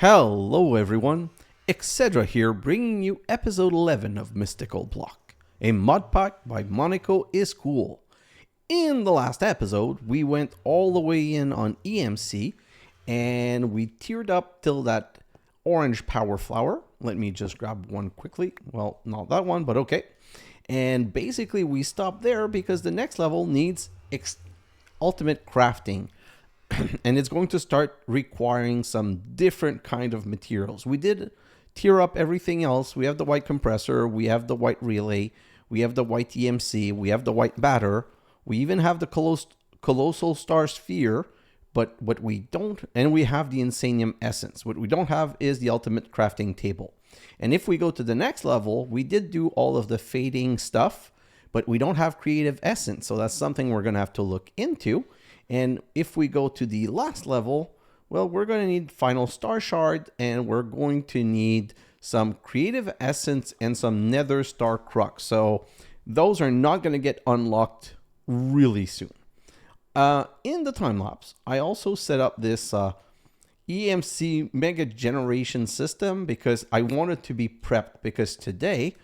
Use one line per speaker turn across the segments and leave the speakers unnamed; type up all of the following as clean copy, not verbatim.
Hello everyone, xHedra here bringing you episode 11 of Mystical Block, a mod pack by MonicoIsCool. In the last episode, we went all the way in on EMC and we tiered up till that orange power flower. Let me just grab one quickly. Well, not that one, but okay. And basically we stopped there because the next level needs ultimate crafting. And it's going to start requiring some different kind of materials. We did tier up everything else. We have the white compressor, we have the white relay, we have the white EMC, we have the white batter, we even have the colossal star sphere, but what we don't, and we have the Insanium Essence. What we don't have is the ultimate crafting table. And if we go to the next level, we did do all of the fading stuff, but we don't have creative essence. So that's something we're gonna have to look into. And if we go to the last level, well, we're going to need final star shard, and we're going to need some creative essence and some nether star crux. So those are not going to get unlocked really soon. In the time lapse, I also set up this EMC mega generation system because I wanted to be prepped, because today,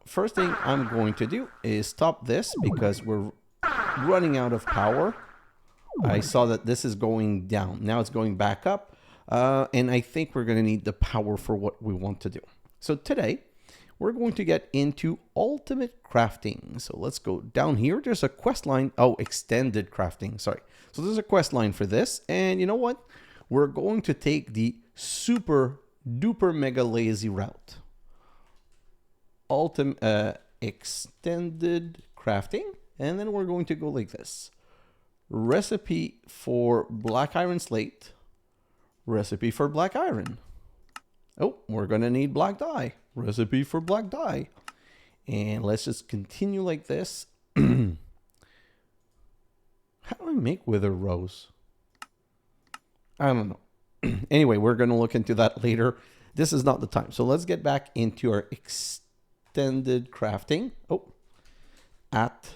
first thing I'm going to do is stop this because we're running out of power. I saw that this is going down. Now it's going back up. And I think we're going to need the power for what we want to do. So today, we're going to get into ultimate crafting. So let's go down here. There's a quest line. Oh, extended crafting. Sorry. So there's a quest line for this. And you know what? We're going to take the super duper mega lazy route. Extended crafting. And then we're going to go like this. Recipe for black iron slate, recipe for black iron. Oh, we're going to need black dye, recipe for black dye. And let's just continue like this. How do I make wither rose? I don't know. Anyway, we're going to look into that later. This is not the time. So let's get back into our extended crafting. Oh, at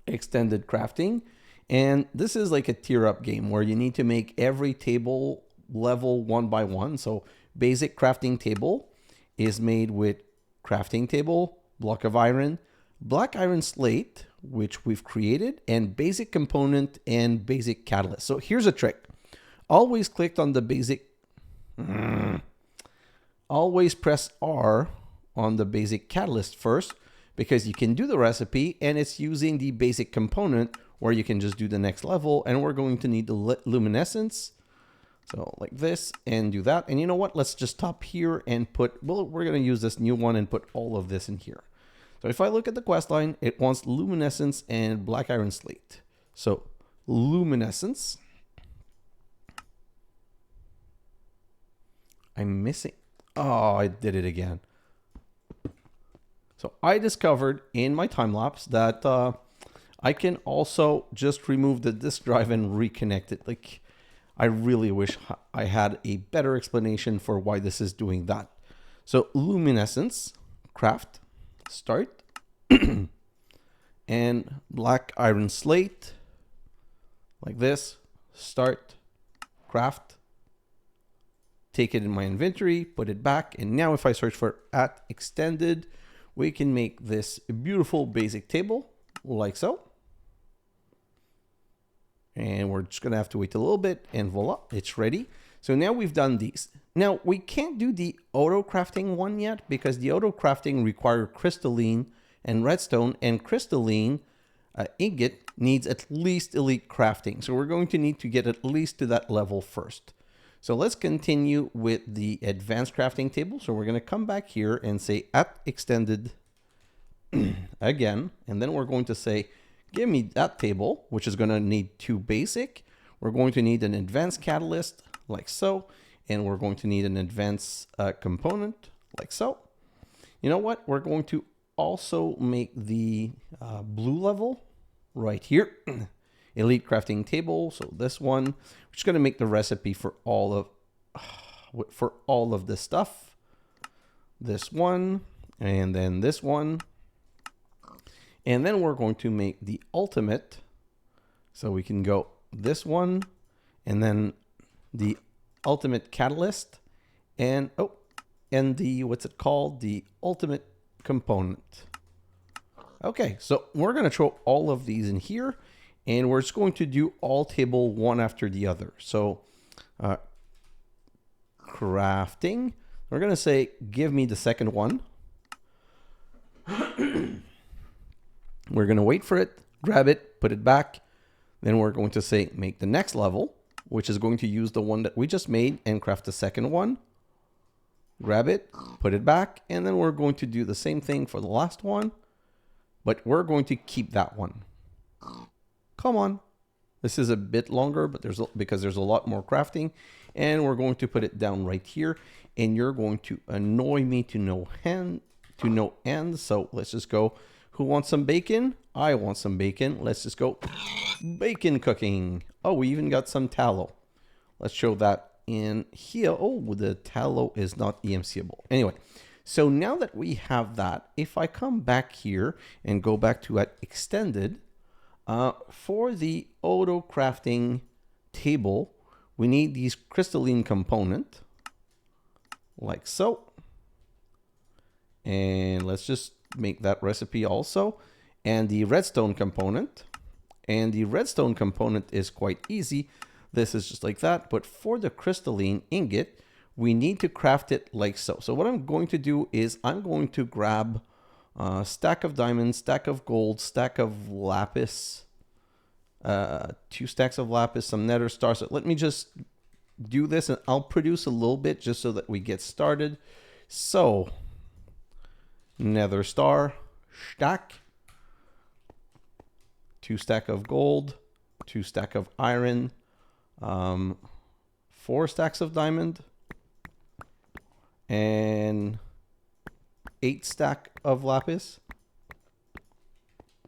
extended crafting, and this is like a tier up game where you need to make every table level one by one. So basic crafting table is made with crafting table, block of iron, black iron slate, which we've created, and basic component and basic catalyst. So here's a trick. Always click on the basic, always press R on the basic catalyst first, because you can do the recipe and it's using the basic component where you can just do the next level. And we're going to need the luminescence. So like this, and do that. And you know what? Let's just stop here and put, well, we're going to use this new one and put all of this in here. So if I look at the quest line, it wants luminescence and black iron slate. So luminescence. I'm missing. Oh, I did it again. So I discovered in my time lapse that I can also just remove the disk drive and reconnect it. Like, I really wish I had a better explanation for why this is doing that. So luminescence, craft, start, and black iron slate, like this, start, craft, take it in my inventory, put it back, and now if I search for at extended, we can make this beautiful basic table like so. And we're just going to have to wait a little bit, and voila, it's ready. So now we've done these. Now we can't do the auto crafting one yet because the auto crafting requires crystalline and redstone, and crystalline ingot needs at least elite crafting. So we're going to need to get at least to that level first. So let's continue with the advanced crafting table. So we're going to come back here and say at extended again. And then we're going to say, give me that table, which is going to need 2 basic. We're going to need an advanced catalyst like so. And we're going to need an advanced component like so. You know what? We're going to also make the blue level right here. Elite crafting table. So this one, we're just going to make the recipe for all of this stuff. This one, and then this one. And then we're going to make the ultimate. So we can go this one, and then the ultimate catalyst, and and the, what's it called? The ultimate component. Okay, so we're going to throw all of these in here, and we're just going to do all table one after the other. So crafting, we're going to say, give me the second one. We're going to wait for it, grab it, put it back. Then we're going to say, make the next level, which is going to use the one that we just made and craft the second one. Grab it, put it back, and then we're going to do the same thing for the last one, but we're going to keep that one. Come on. This is a bit longer, but because there's a lot more crafting, and we're going to put it down right here, and you're going to annoy me to no end. So let's just go. Who wants some bacon? I want some bacon. Let's just go bacon cooking. Oh, we even got some tallow. Let's show that in here. Oh, the tallow is not EMCable. Anyway, so now that we have that, if I come back here and go back to extended, for the auto crafting table, we need these crystalline component, like so. And let's just make that recipe also. And the redstone component. And the redstone component is quite easy. This is just like that. But for the crystalline ingot, we need to craft it like so. So what I'm going to do is I'm going to grab a stack of diamonds, stack of gold, stack of lapis, 2 stacks of lapis, some nether stars. So let me just do this, and I'll produce a little bit just so that we get started. So nether star, stack, 2 stack of gold, 2 stack of iron, 4 stacks of diamond, and 8 stack of lapis.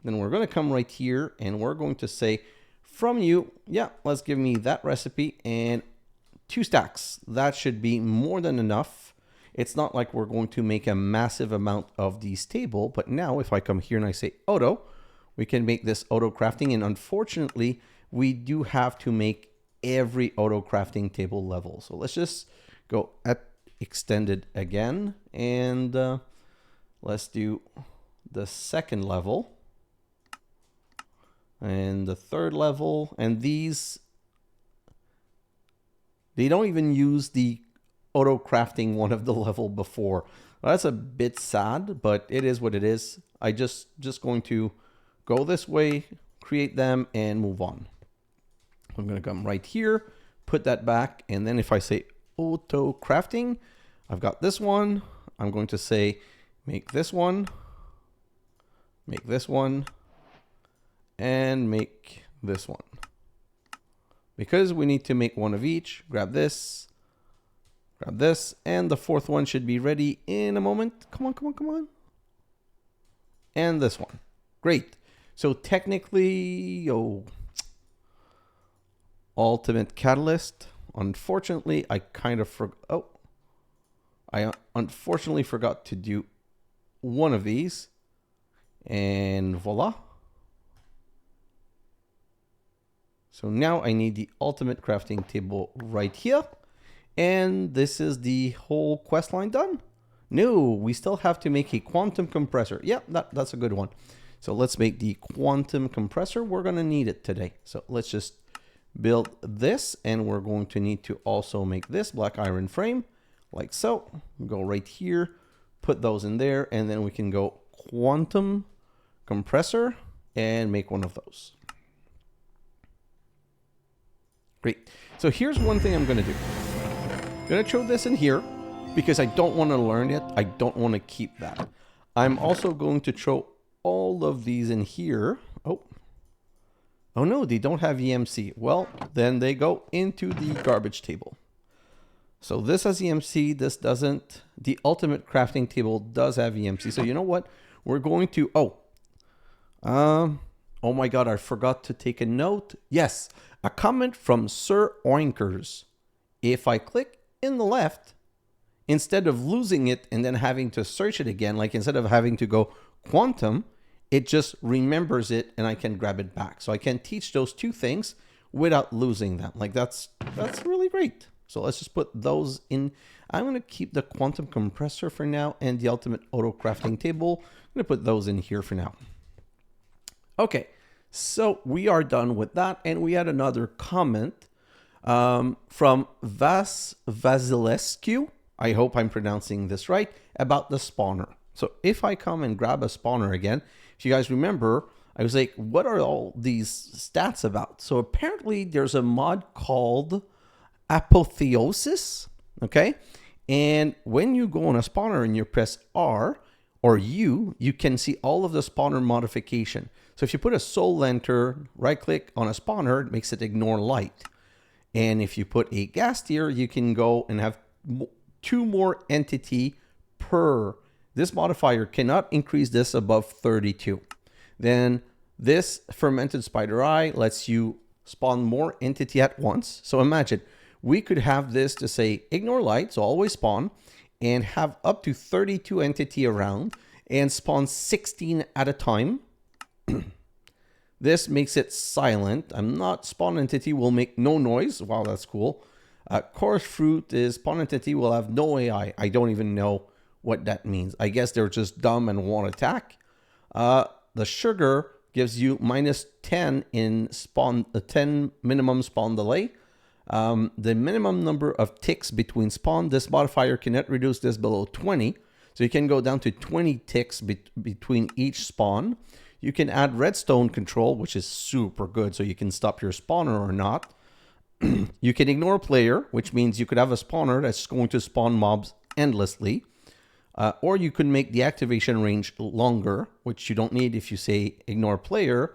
Then we're going to come right here and we're going to say from you, yeah, let's give me that recipe, and 2 stacks. That should be more than enough. It's not like we're going to make a massive amount of these table, but now if I come here and I say auto, we can make this auto crafting. And unfortunately, we do have to make every auto crafting table level. So let's just go at extended again, and let's do the second level and the third level. And these, they don't even use the auto crafting one of the level before. Well, that's a bit sad, but it is what it is. I just going to go this way, create them, and move on. I'm going to come right here, put that back, and then if I say auto crafting, I've got this one. I'm going to say make this one, and make this one. Because we need to make one of each. Grab this, and the fourth one should be ready in a moment. Come on. And this one. Great. So technically, ultimate catalyst. Unfortunately, I unfortunately forgot to do one of these. And voila. So now I need the ultimate crafting table right here. And this is the whole quest line done. No, we still have to make a quantum compressor. Yep, that's a good one. So let's make the quantum compressor. We're going to need it today. So let's just build this, and we're going to need to also make this black iron frame like so. Go right here, put those in there, and then we can go quantum compressor and make one of those. Great. So here's one thing I'm going to do. I'm going to throw this in here because I don't want to learn it. I don't want to keep that. I'm also going to throw all of these in here. Oh no, they don't have EMC. Well, then they go into the garbage table. So this has EMC, this doesn't. The ultimate crafting table does have EMC. So you know what? We're going to, oh my God, I forgot to take a note. Yes, a comment from SirOinkers. If I click in the left, instead of losing it and then having to search it again, like instead of having to go quantum, it just remembers it and I can grab it back. So I can teach those two things without losing them. Like that's really great. So let's just put those in. I'm going to keep the quantum compressor for now and the ultimate auto crafting table. I'm going to put those in here for now. Okay, so we are done with that. And we had another comment from vasvasilescu. I hope I'm pronouncing this right, about the spawner. So if I come and grab a spawner again, if you guys remember, I was like, what are all these stats about? So apparently there's a mod called Apotheosis, okay? And when you go on a spawner and you press R or U, you can see all of the spawner modification. So if you put a soul lantern, right click on a spawner, it makes it ignore light. And if you put a gas tier, you can go and have 2 more entity per. This modifier cannot increase this above 32. Then this fermented spider eye lets you spawn more entity at once. So imagine we could have this to say ignore light, so always spawn, and have up to 32 entity around and spawn 16 at a time. This makes it silent. I'm not spawn entity will make no noise. Wow, that's cool. Coarse fruit is spawn entity will have no AI. I don't even know what that means. I guess they're just dumb and won't attack. The sugar gives you -10 in spawn, 10 minimum spawn delay. The minimum number of ticks between spawn, this modifier cannot reduce this below 20. So you can go down to 20 ticks between each spawn. You can add redstone control, which is super good. So you can stop your spawner or not. You can ignore player, which means you could have a spawner that's going to spawn mobs endlessly. Or you could make the activation range longer, which you don't need if you say ignore player.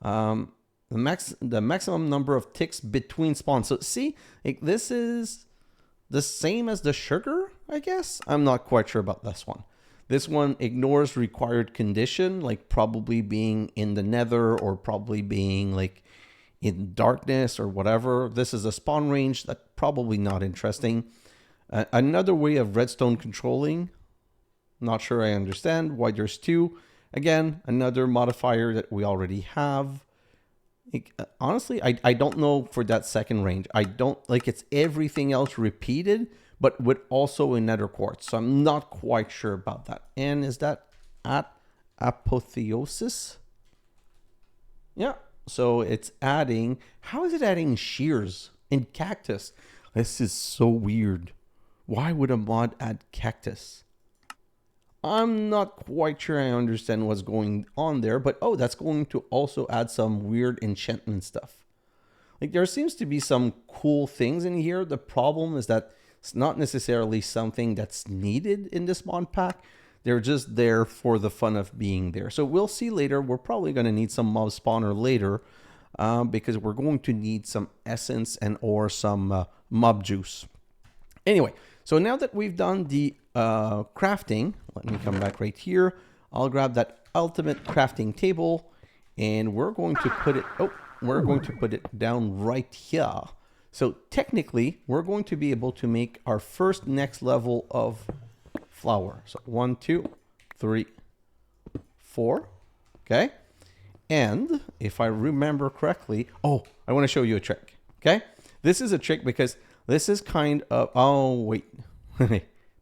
The maximum number of ticks between spawns. So see, like, this is the same as the sugar, I guess. I'm not quite sure about this one. This one ignores required condition, like probably being in the nether or probably being like in darkness or whatever. This is a spawn range that's probably not interesting. Another way of redstone controlling. Not sure I understand why there's 2. Again, another modifier that we already have. Honestly, I don't know for that second range. I don't like it's everything else repeated, but with also a nether quartz. So I'm not quite sure about that. And is that at Apotheosis? Yeah. So it's adding, how is it adding shears in cactus? This is so weird. Why would a mod add cactus? I'm not quite sure I understand what's going on there, but oh, that's going to also add some weird enchantment stuff. Like there seems to be some cool things in here. The problem is that it's not necessarily something that's needed in this mod pack. They're just there for the fun of being there. So we'll see later. We're probably going to need some mob spawner later because we're going to need some essence and or some mob juice. Anyway, so now that we've done the crafting, let me come back right here. I'll grab that ultimate crafting table and we're going to put it, we're going to put it down right here. So technically we're going to be able to make our first next level of flour. So 1, 2, 3, 4. Okay. And if I remember correctly, oh, I want to show you a trick. Okay. This is a trick because this is kind of, oh, wait,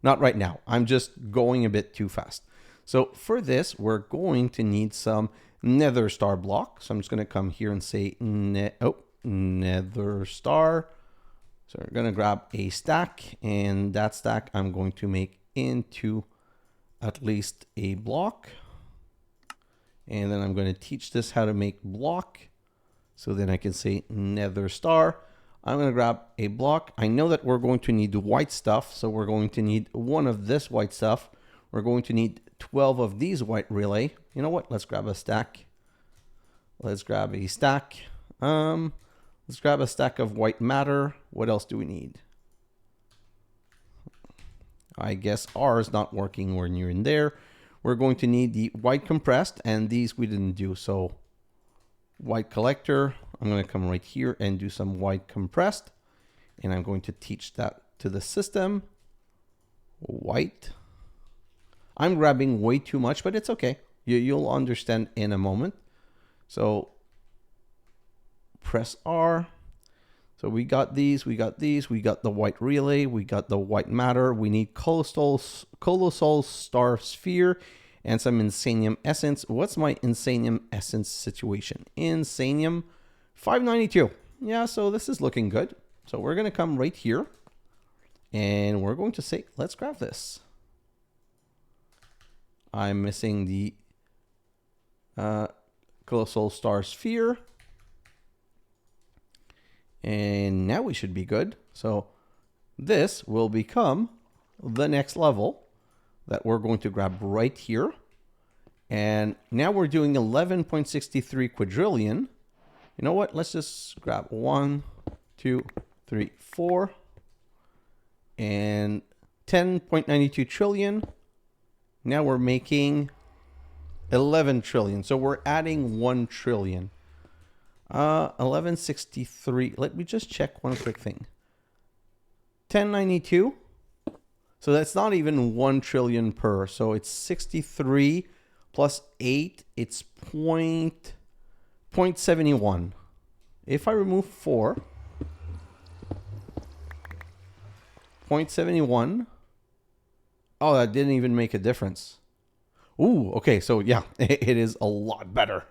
not right now. I'm just going a bit too fast. So for this, we're going to need some nether star block. So I'm just going to come here and say, nether star. So we're going to grab a stack, and that stack I'm going to make into at least a block. And then I'm going to teach this how to make block. So then I can say nether star. I'm going to grab a block. I know that we're going to need the white stuff. So we're going to need 1 of this white stuff. We're going to need 12 of these white relay. You know what? Let's grab a stack. Let's grab a stack. Let's grab a stack of white matter. What else do we need? I guess R is not working when you're in there. We're going to need the white compressed, and these we didn't do. So white collector, I'm going to come right here and do some white compressed, and I'm going to teach that to the system. White. I'm grabbing way too much, but it's okay. You'll understand in a moment. So press R. So we got these, we got these, we got the white relay, we got the white matter, we need colossal star sphere, and some Insanium Essence. What's my Insanium Essence situation? Insanium 592. Yeah, so this is looking good. So we're going to come right here, and we're going to say, let's grab this. I'm missing the colossal star sphere. And now we should be good. So this will become the next level that we're going to grab right here. And now we're doing 11.63 quadrillion. You know what? Let's just grab 1, 2, 3, 4. And 10.92 trillion. Now we're making 11 trillion. So we're adding 1 trillion. 1163. Let me just check one quick thing. 1092. So that's not even 1 trillion per. So it's 63 plus 8. It's 0.71. If I remove 4, 0.71. Oh, that didn't even make a difference. Ooh, okay. So yeah, it is a lot better.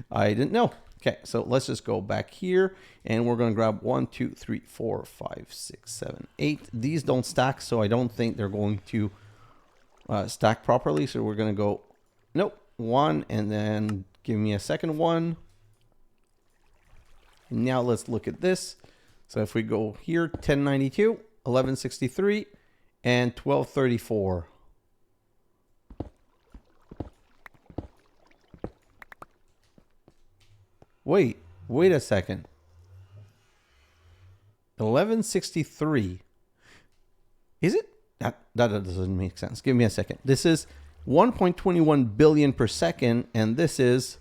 I didn't know. Okay, so let's just go back here, and we're going to grab 1, 2, 3, 4, 5, 6, 7, 8. These don't stack, so I don't think they're going to stack properly. So we're going to go, nope, 1, and then give me a second 1. Now let's look at this. So if we go here, 1092, 1163, and 1234. Wait a second. 1163. Is it? That doesn't make sense. Give me a second. This is 1.21 billion per second, and this is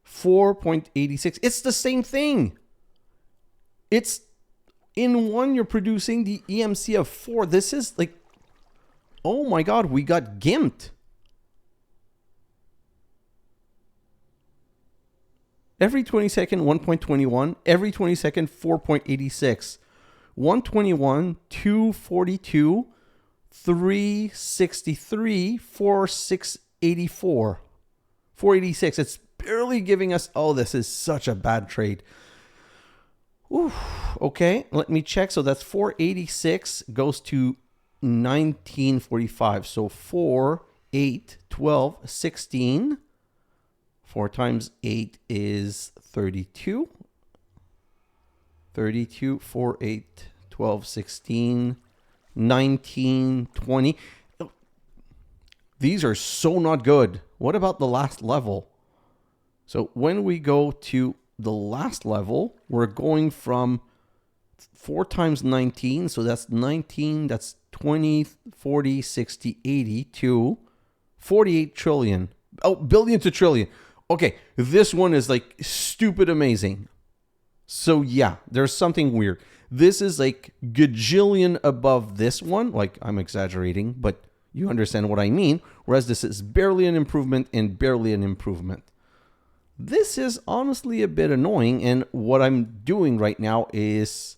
4.86. It's the same thing. It's in one, you're producing the EMC of 4. This is like, oh my God, we got gimped. Every 20 second, 1.21. Every 20 second, 4.86. 121, 242, 363, 4684. 486. It's barely giving us... Oh, this is such a bad trade. Ooh, okay, let me check. So that's 486 goes to 1945. So 4, 8, 12, 16... 4 times 8 is 32. 32, 4, 8, 12, 16, 19, 20. These are so not good. What about the last level? So when we go to the last level, we're going from 4 times 19. So that's 19, that's 20, 40, 60, 80 to 48 trillion. Oh, billion to trillion. Okay, this one is like stupid amazing. So yeah, there's something weird. This is like gajillion above this one. Like, I'm exaggerating, but you understand what I mean. Whereas this is barely an improvement and barely an improvement. This is honestly a bit annoying, and what I'm doing right now is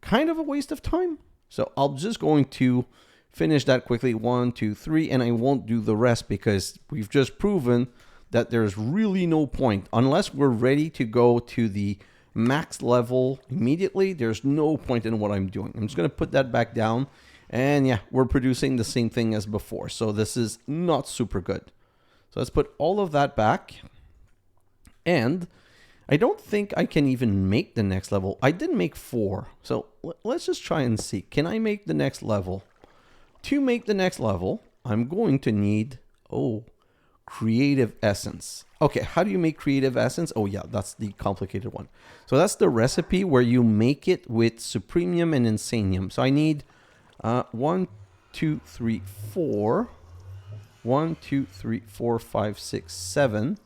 kind of a waste of time. So I'm just going to finish that quickly. 1, 2, 3, and I won't do the rest because we've just proven that there's really no point. Unless we're ready to go to the max level immediately, there's no point in what I'm doing. I'm just going to put that back down. And yeah, we're producing the same thing as before. So this is not super good. So let's put all of that back. And I don't think I can even make the next level. I did make 4. So let's just try and see. Can I make the next level? To make the next level, I'm going to need... Creative Essence. Okay, how do you make Creative Essence? Oh yeah, that's the complicated one. So that's the recipe where you make it with Supremium and Insanium. So I need 1, 2, 3, 4. 1, 2, 3, 4, 5, 6, 7.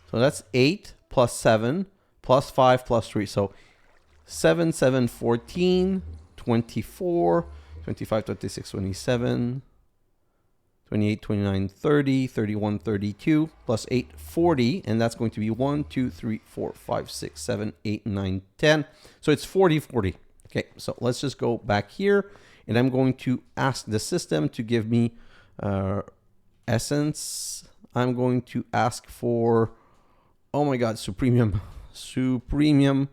So that's 8 plus 7 plus 5 plus 3. So 7, 7, 14, 24, 25, 26, 27... 28, 29, 30, 31, 32, plus 8, 40. And that's going to be 1, 2, 3, 4, 5, 6, 7, 8, 9, 10. So it's 40, 40. Okay, so let's just go back here. And I'm going to ask the system to give me essence. I'm going to ask for, oh my God, Supremium,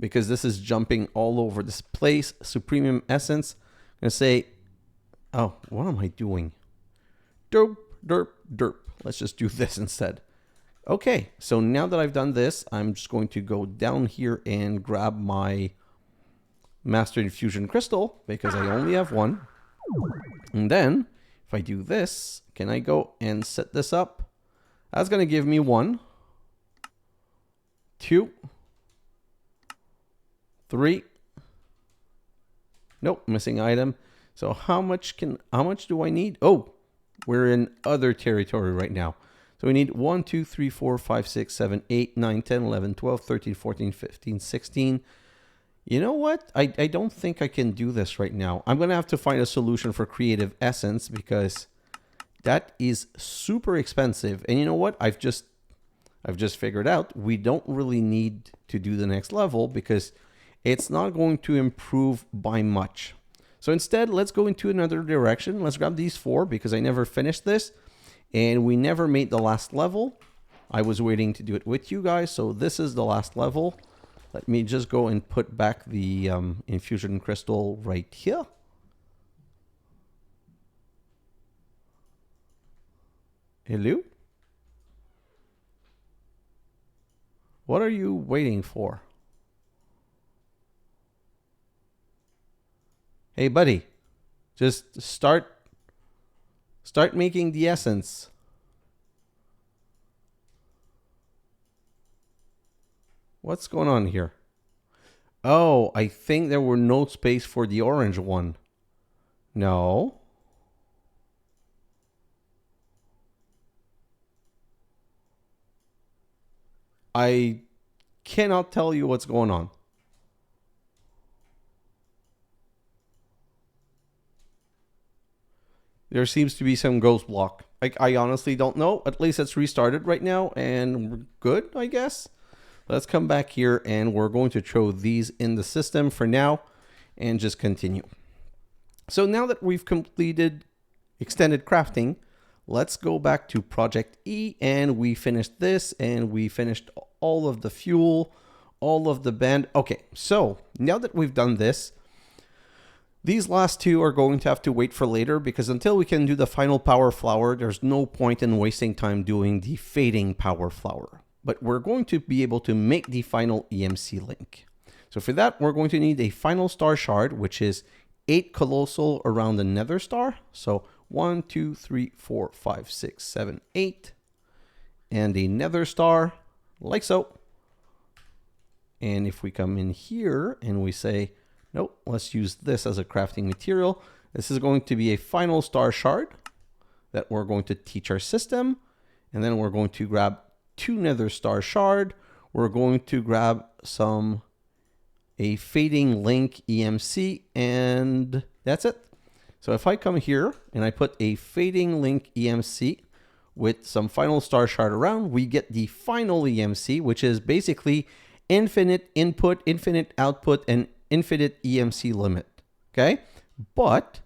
because this is jumping all over this place. Supremium Essence. I'm going to say, oh, what am I doing? Derp, derp, derp. Let's just do this instead. Okay, so now that I've done this, I'm just going to go down here and grab my Master Infusion Crystal, because I only have one. And then, if I do this, can I go and set this up? That's going to give me 1, 2, 3. Nope, missing item. So how much do I need? Oh, we're in other territory right now. So we need 1, 2, 3, 4, 5, 6, 7, 8, 9, 10, 11, 12, 13, 14, 15, 16. You know what? I don't think I can do this right now. I'm going to have to find a solution for Creative Essence because that is super expensive. And you know what? I've just figured out we don't really need to do the next level because it's not going to improve by much. So instead, let's go into another direction. Let's grab these 4 because I never finished this and we never made the last level. I was waiting to do it with you guys. So this is the last level. Let me just go and put back the infusion crystal right here. Hello? What are you waiting for? Hey, buddy, just start making the essence. What's going on here? Oh, I think there were no space for the orange one. No. I cannot tell you what's going on. There seems to be some ghost block. I honestly don't know. At least it's restarted right now and we're good, I guess. Let's come back here and we're going to throw these in the system for now and just continue. So now that we've completed extended crafting, let's go back to Project E and we finished this and we finished all of the fuel, all of the band. Okay, so now that we've done this, these last 2 are going to have to wait for later because until we can do the final power flower, there's no point in wasting time doing the fading power flower. But we're going to be able to make the final EMC link. So for that, we're going to need a final star shard, which is 8 colossal around the nether star. So 1, 2, 3, 4, 5, 6, 7, 8. And a nether star, like so. And if we come in here and we say, nope, let's use this as a crafting material. This is going to be a final star shard that we're going to teach our system. And then we're going to grab 2 nether star shard. We're going to grab a fading link EMC and that's it. So if I come here and I put a fading link EMC with some final star shard around, we get the final EMC, which is basically infinite input, infinite output, and infinite EMC limit. Okay. But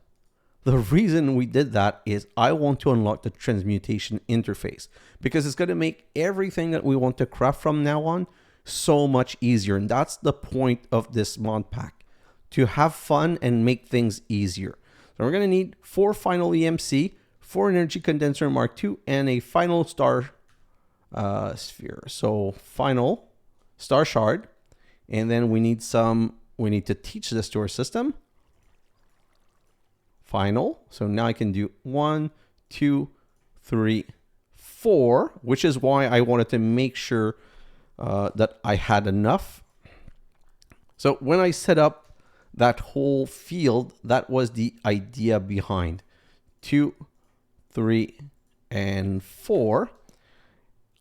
the reason we did that is I want to unlock the transmutation interface because it's going to make everything that we want to craft from now on so much easier. And that's the point of this mod pack, to have fun and make things easier. So we're going to need 4 final EMC, 4 energy condenser Mark II, and a final star sphere. So final star shard. And then we need to teach this to our system. Final. So now I can do 1, 2, 3, 4, which is why I wanted to make sure that I had enough. So when I set up that whole field, that was the idea behind 2, 3, and 4.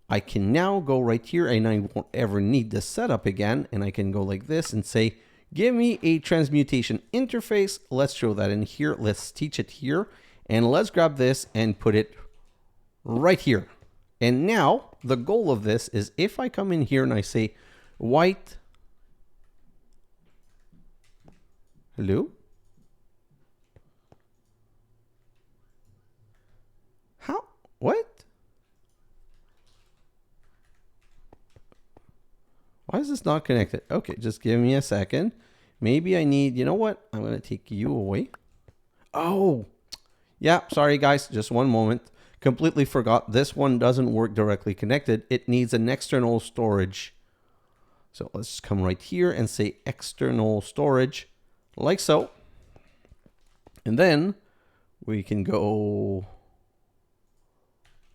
I can now go right here and I won't ever need the setup again. And I can go like this and say, give me a transmutation interface. Let's throw that in here. Let's teach it here. And let's grab this and put it right here. And now the goal of this is if I come in here and I say white, hello? How? What? Why is this not connected? Okay, just give me a second. Maybe I need, you know what? I'm going to take you away. Oh, yeah, sorry guys, just one moment. Completely forgot this one doesn't work directly connected. It needs an external storage. So let's just come right here and say external storage like so. And then we can go,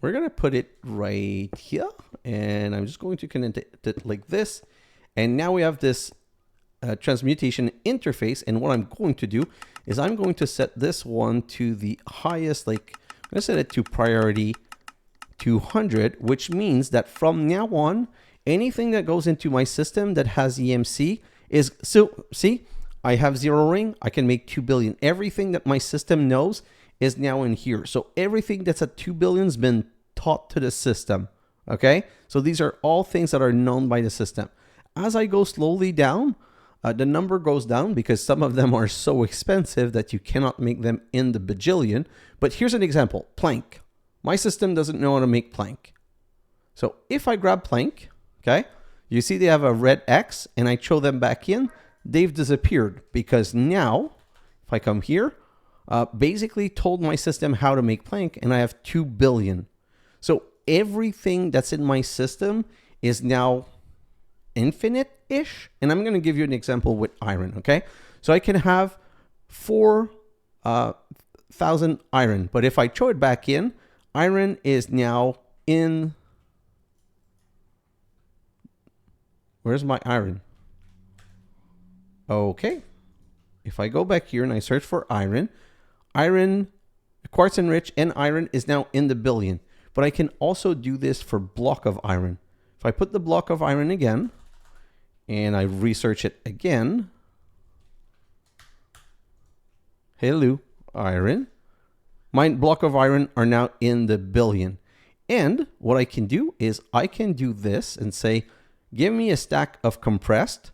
we're going to put it right here. And I'm just going to connect it like this. And now we have this transmutation interface. And what I'm going to do is I'm going to set this one to the highest, like, I'm going to set it to priority 200, which means that from now on, anything that goes into my system that has EMC is, so see, I have 0 ring, I can make 2 billion. Everything that my system knows is now in here. So everything that's at 2 billion has been taught to the system. Okay, so these are all things that are known by the system. As I go slowly down, the number goes down because some of them are so expensive that you cannot make them in the bajillion. But here's an example, plank. My system doesn't know how to make plank. So if I grab plank, okay, you see they have a red X and I throw them back in, they've disappeared because now, if I come here, basically told my system how to make plank and I have 2 billion. So everything that's in my system is now infinite-ish. And I'm going to give you an example with iron, okay? So I can have 4,000 iron, but if I throw it back in, iron is now in, where's my iron? Okay. If I go back here and I search for iron, quartz enriched and iron is now in the billion. But I can also do this for block of iron. If I put the block of iron again, and I research it again, hello, iron. My block of iron are now in the billion. And what I can do is I can do this and say, give me a stack of compressed,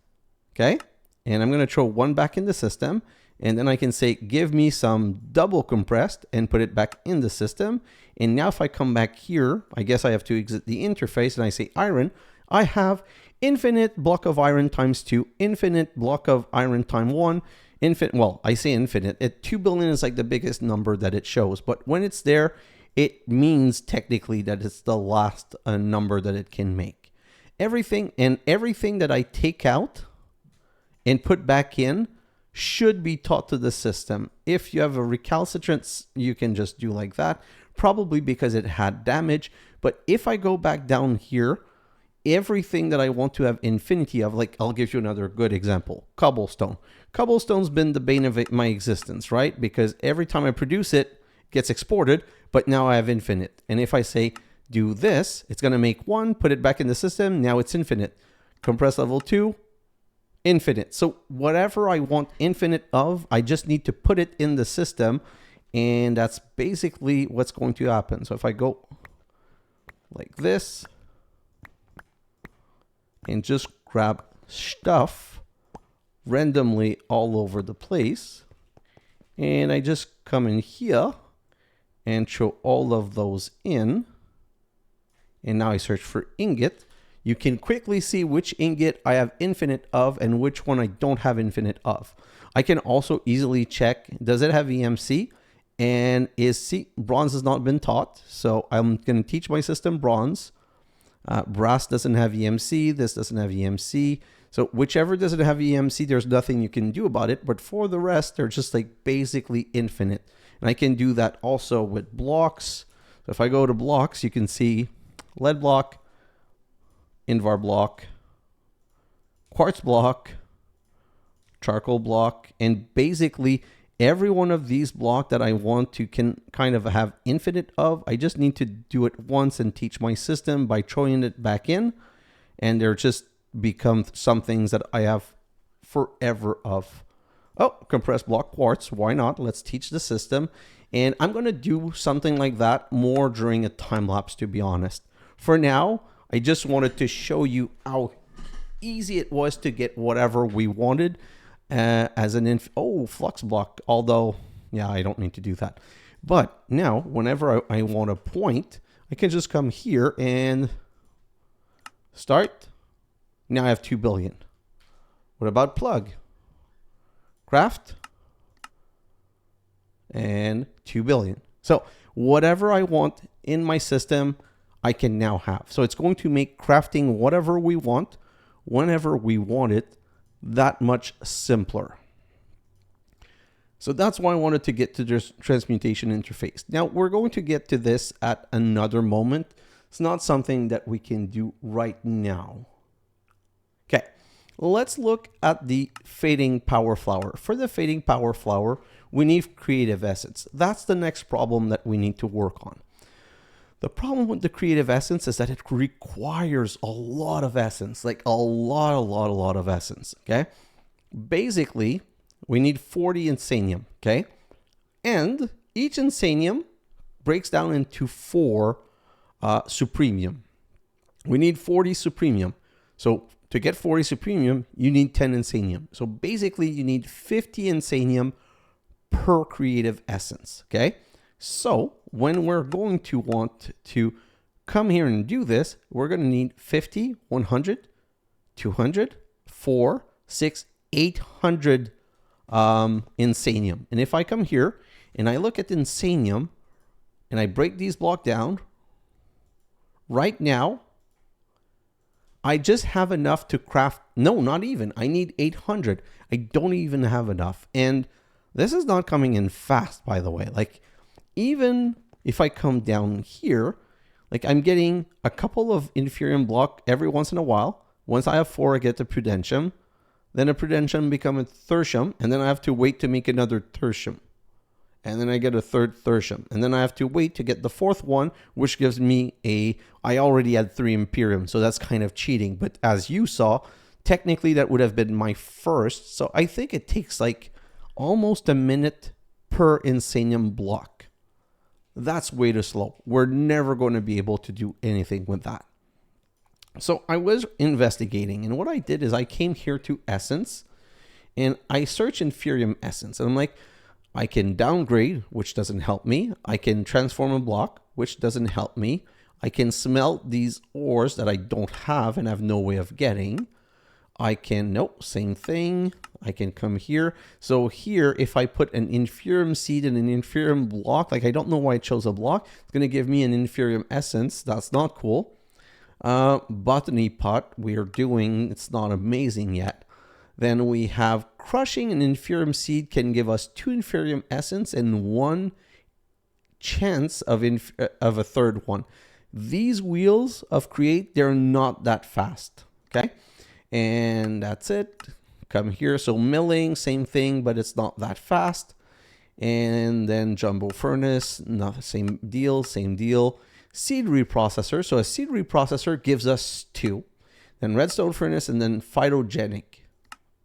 okay? And I'm going to throw one back in the system. And then I can say, give me some double compressed and put it back in the system. And now if I come back here, I guess I have to exit the interface and I say iron, I have infinite block of iron times 2, infinite block of iron times 1, infinite, well, I say infinite. 2 billion is like the biggest number that it shows. But when it's there, it means technically that it's the last number that it can make. Everything that I take out and put back in should be taught to the system. If you have a recalcitrance, you can just do like that, probably because it had damage. But if I go back down here, everything that I want to have infinity of, like, I'll give you another good example, cobblestone. Cobblestone's been the bane of my existence, right? Because every time I produce it, it gets exported, but now I have infinite. And if I say, do this, it's going to make 1, put it back in the system, now it's infinite. Compress level 2, infinite. So whatever I want infinite of, I just need to put it in the system, and that's basically what's going to happen. So if I go like this and just grab stuff randomly all over the place, and I just come in here and throw all of those in, and now I search for ingot, you can quickly see which ingot I have infinite of and which one I don't have infinite of. I can also easily check, does it have EMC? And bronze has not been taught, so I'm going to teach my system bronze. Brass doesn't have EMC, this doesn't have EMC. So whichever doesn't have EMC, there's nothing you can do about it. But for the rest, they're just like basically infinite. And I can do that also with blocks. So if I go to blocks, you can see lead block, Invar block, quartz block, charcoal block, and basically every one of these blocks that I want to can kind of have infinite of, I just need to do it once and teach my system by throwing it back in, and they're just become some things that I have forever of. Oh, compressed block quartz. Why not? Let's teach the system. And I'm going to do something like that more during a time lapse, to be honest. For now, I just wanted to show you how easy it was to get whatever we wanted as an flux block. Although, yeah, I don't need to do that. But now, whenever I want to point, I can just come here and start. Now I have 2 billion. What about plug? Craft. And 2 billion. So whatever I want in my system, I can now have. So it's going to make crafting whatever we want, whenever we want it, that much simpler. So that's why I wanted to get to this transmutation interface. Now we're going to get to this at another moment. It's not something that we can do right now. Okay, let's look at the fading power flower. For the fading power flower, we need creative essence. That's the next problem that we need to work on. The problem with the creative essence is that it requires a lot of essence, like a lot of essence, okay? Basically, we need 40 insanium, okay? And each insanium breaks down into 4 supremium. We need 40 supremium. So to get 40 supremium, you need 10 insanium. So basically, you need 50 insanium per creative essence, okay? So when we're going to want to come here and do this, we're going to need 50, 100, 200, 4, 6, 800 insanium. And if I come here and I look at insanium and I break these blocks down, right now, I just have enough to craft. No, not even. I need 800. I don't even have enough. And this is not coming in fast, by the way. Like, even if I come down here, like I'm getting a couple of inferium block every once in a while. Once I have 4, I get the prudentium. Then a prudentium becomes a tertium. And then I have to wait to make another tertium. And then I get a third tertium. And then I have to wait to get the 4th one, which gives me I already had 3 imperium. So that's kind of cheating. But as you saw, technically that would have been my first. So I think it takes like almost a minute per insanium block. That's way too slow. We're never going to be able to do anything with that. So I was investigating, and what I did is I came here to Essence, and I searched Inferium Essence, and I'm like, I can downgrade, which doesn't help me. I can transform a block, which doesn't help me. I can smelt these ores that I don't have and have no way of getting. I can, nope, same thing. I can come here. So here, if I put an inferium seed and an inferium block, like I don't know why I chose a block, it's going to give me an inferium essence. That's not cool. Botany pot we're doing, it's not amazing yet. Then we have crushing an inferium seed can give us 2 inferium essence and 1 chance of a third one. These wheels of create, they're not that fast. Okay. And that's it. Come here. So milling, same thing, but it's not that fast. And then jumbo furnace, not same deal, same deal. Seed reprocessor. So a seed reprocessor gives us 2. Then redstone furnace and then phytogenic.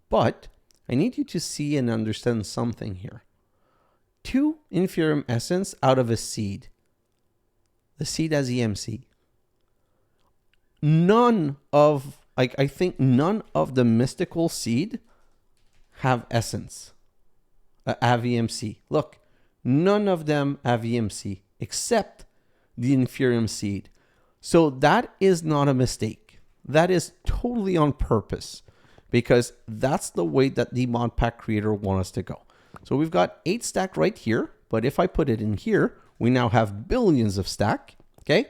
But I need you to see and understand something here. 2 inferium essence out of a seed. The seed has EMC. None of, like, I think none of the mystical seed have essence, have EMC. Look, none of them have EMC except the inferium seed. So that is not a mistake. That is totally on purpose because that's the way that the Modpack creator wants us to go. So we've got 8 stack right here, but if I put it in here, we now have billions of stack, okay?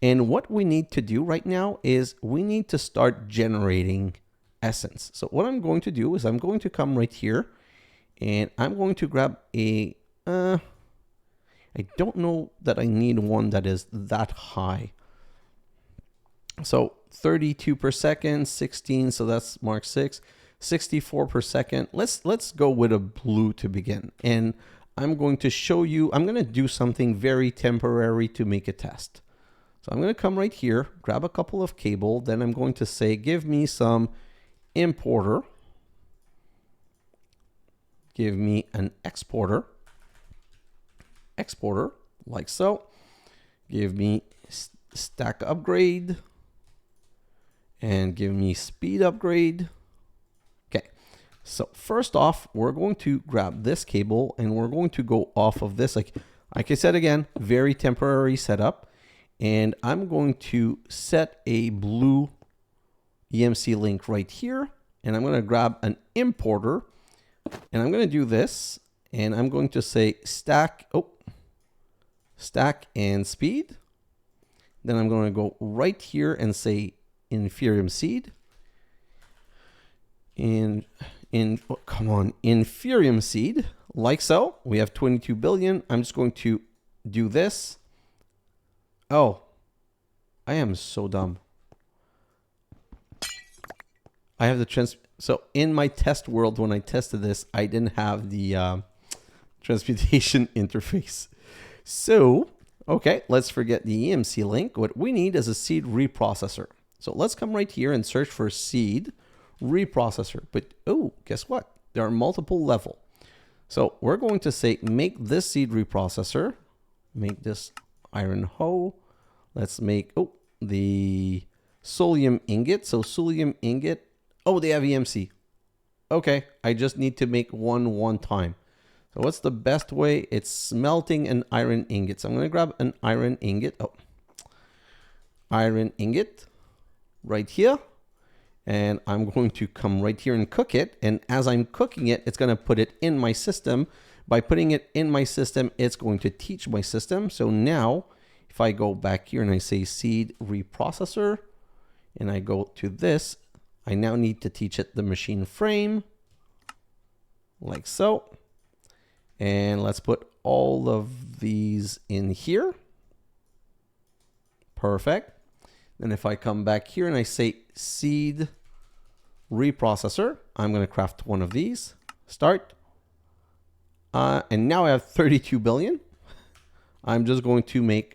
And what we need to do right now is we need to start generating essence. So what I'm going to do is I'm going to come right here and I'm going to grab a, I don't know that I need one that is that high. So 32 per second, 16, so that's Mark 6, 64 per second. Let's go with a blue to begin. And I'm going to show you, I'm going to do something very temporary to make a test. So I'm going to come right here, grab a couple of cable, then I'm going to say, give me some importer. give me an exporter, like so. Give me stack upgrade, and give me speed upgrade. Okay, so first off, we're going to grab this cable and we're going to go off of this. Like I said again, very temporary setup. And I'm going to set a blue EMC link right here. And I'm going to grab an importer. And I'm going to do this. And I'm going to say stack and speed. Then I'm going to go right here and say EMC'ed. EMC'ed, like so. We have 22 billion. I'm just going to do this. Oh, I am so dumb. I have the so in my test world, when I tested this, I didn't have the transmutation interface. So, okay, let's forget the EMC link. What we need is a seed reprocessor. So let's come right here and search for seed reprocessor. But oh, guess what? There are multiple levels. So we're going to say make this seed reprocessor. Make this iron hoe. Let's make the Supremium ingot. So Supremium ingot. Oh, they have EMC. Okay, I just need to make one time. So what's the best way? It's smelting an iron ingot. So I'm going to grab an iron ingot. Oh, iron ingot right here. And I'm going to come right here and cook it. And as I'm cooking it, it's going to put it in my system. By putting it in my system, it's going to teach my system. So now, if I go back here and I say seed reprocessor, and I go to this, I now need to teach it the machine frame, like so. And let's put all of these in here. Perfect. Then if I come back here and I say seed reprocessor, I'm going to craft one of these. Start. And now I have 32 billion. I'm just going to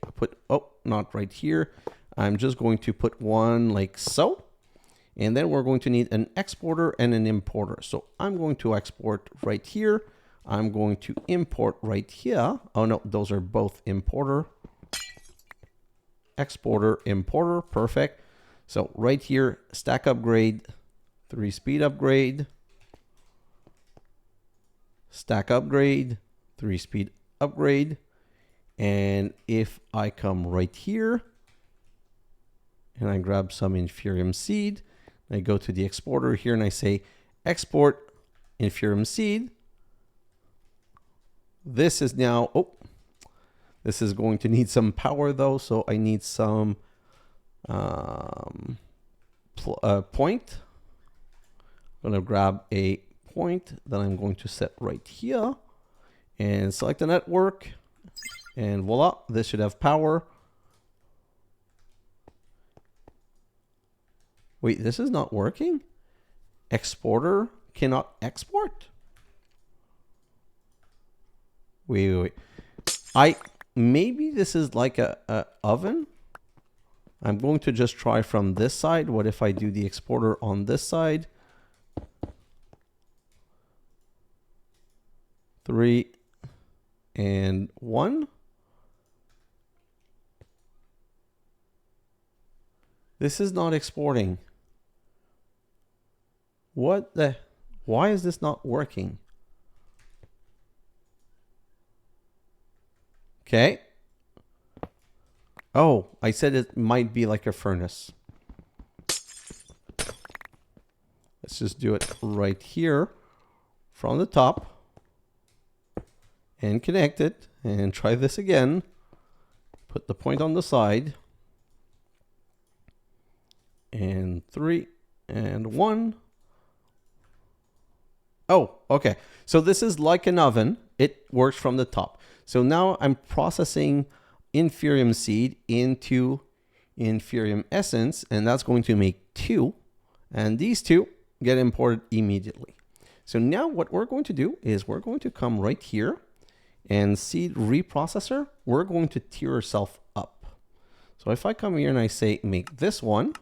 not right here. I'm just going to put one like so. And then we're going to need an exporter and an importer. So I'm going to export right here. I'm going to import right here. Oh no, those are both importer. Exporter, importer, perfect. So right here, stack upgrade, 3 speed upgrade. Stack upgrade, 3 speed upgrade. And if I come right here and I grab some EMC'ed, I go to the exporter here and I say export EMC'ed. This is now, this is going to need some power though. So I need some point. I'm going to grab a point that I'm going to set right here and select the network. And voila, this should have power. Wait, this is not working? Exporter cannot export? Wait. Maybe this is like a oven. I'm going to just try from this side. What if I do the exporter on this side? 3 and 1. This is not exporting. Why is this not working? Okay. Oh, I said it might be like a furnace. Let's just do it right here from the top and connect it and try this again. Put the point on the side. And 3 and 1. Oh, okay. So this is like an oven. It works from the top. So now I'm processing EMC'ed into Supremium Essence, and that's going to make 2. And these 2 get imported immediately. So now what we're going to do is we're going to come right here and seed reprocessor. We're going to tier ourselves up. So if I come here and I say make this one,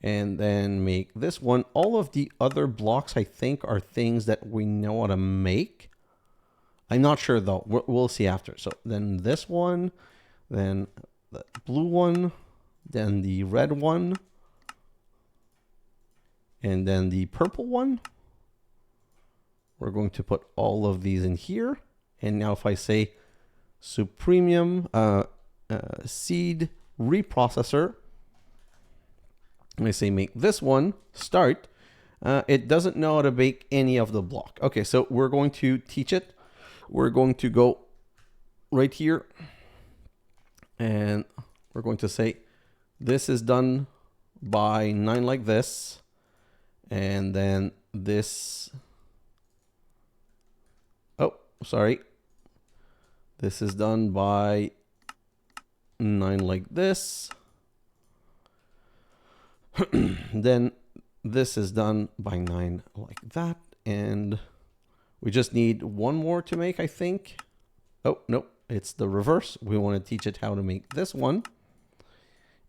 and then make this one. All of the other blocks, I think, are things that we know how to make. I'm not sure though. We'll see after. So then this one, then the blue one, then the red one, and then the purple one. We're going to put all of these in here. And now if I say Supremium Essence reprocessor, and I say make this one start, it doesn't know how to make any of the block. Okay, so we're going to teach it. We're going to go right here and we're going to say this is done by 9 like this, and then this, oh sorry, this is done by 9 like this. Then this is done by 9 like that, and we just need one more to make, I think. Oh, nope, it's the reverse. We want to teach it how to make this one.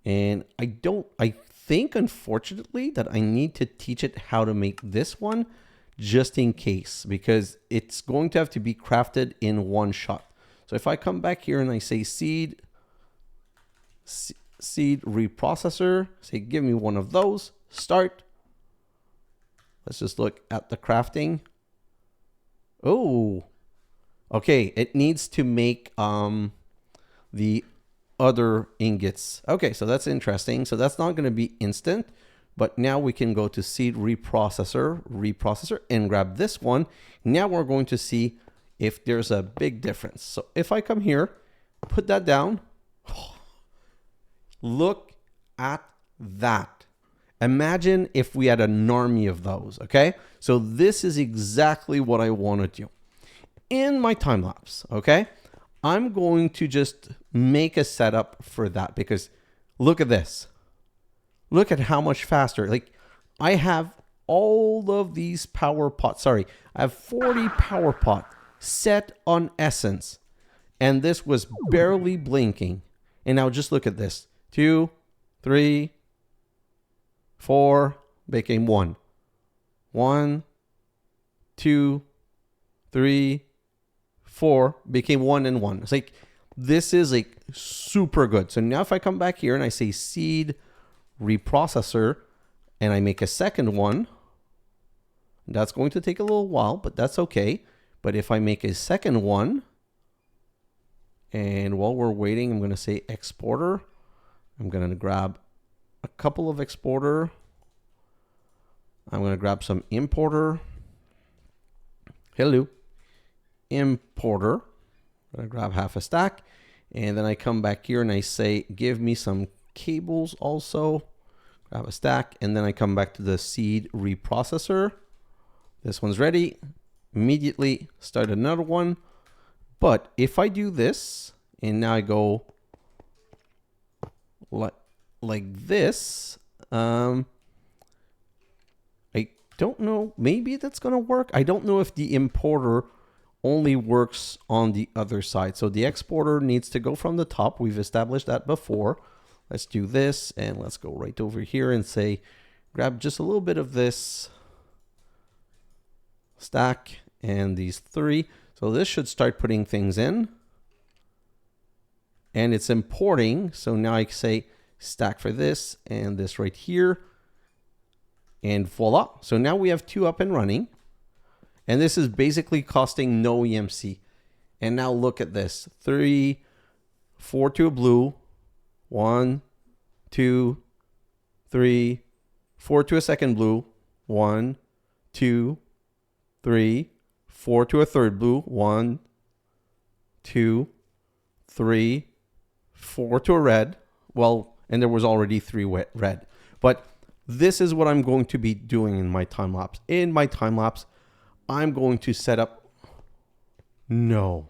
And I think, unfortunately, that I need to teach it how to make this one just in case, because it's going to have to be crafted in one shot. So if I come back here and I say seed reprocessor, say give me one of those, start. Let's just look at the crafting. Oh, okay, it needs to make the other ingots. Okay, so that's interesting. So that's not going to be instant, but now we can go to seed reprocessor and grab this one. Now we're going to see if there's a big difference. So if I come here, put that down, look at that. Imagine if we had an army of those, okay? So this is exactly what I want to do. In my time lapse, okay? I'm going to just make a setup for that, because look at this. Look at how much faster. Like, I have all of these power pots. Sorry, I have 40 power pot set on essence, and this was barely blinking. And now just look at this. 2, 3, 4, became 1. 1, 2, 3, 4, became 1 and 1. It's like, this is like super good. So now if I come back here and I say seed reprocessor and I make a second one, that's going to take a little while, but that's okay. But if I make a second one, and while we're waiting, I'm going to say exporter. I'm going to grab a couple of exporter. I'm going to grab some importer. Hello. Importer. I'm going to grab half a stack. And then I come back here and I say, give me some cables also. Grab a stack. And then I come back to the seed reprocessor. This one's ready. Immediately start another one. But if I do this, and now I go like this, I don't know, maybe that's gonna work. I don't know if the importer only works on the other side. So the exporter needs to go from the top. We've established that before. Let's do this, and let's go right over here and say, grab just a little bit of this stack and these 3. So this should start putting things in. And it's importing. So now I say stack for this and this right here. And voila. So now we have 2 up and running. And this is basically costing no EMC. And now look at this. 3, 4 to a blue. 1, 2, 3, 4 to a second blue. 1, 2, 3, 4 to a third blue. 1, 2, 3, 4 to a red. Well, and there was already 3 red. But this is what I'm going to be doing in my time lapse. In my time lapse, I'm going to set up. No.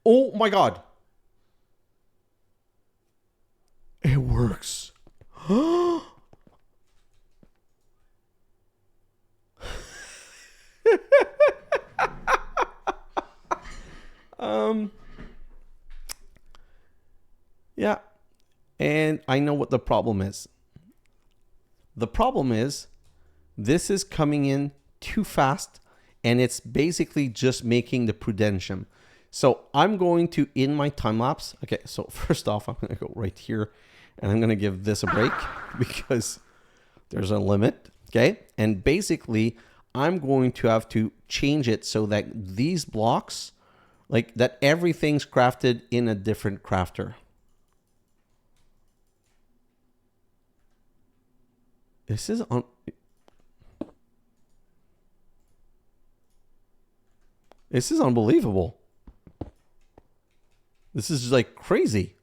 Oh my God. It works. Yeah. And I know what the problem is. The problem is this is coming in too fast, and it's basically just making the prudentium. So I'm going to, in my time lapse, okay, so first off, I'm going to go right here, and I'm going to give this a break because there's a limit, okay? And basically, I'm going to have to change it so that these blocks, like that everything's crafted in a different crafter. This is on... This is unbelievable. This is just like crazy.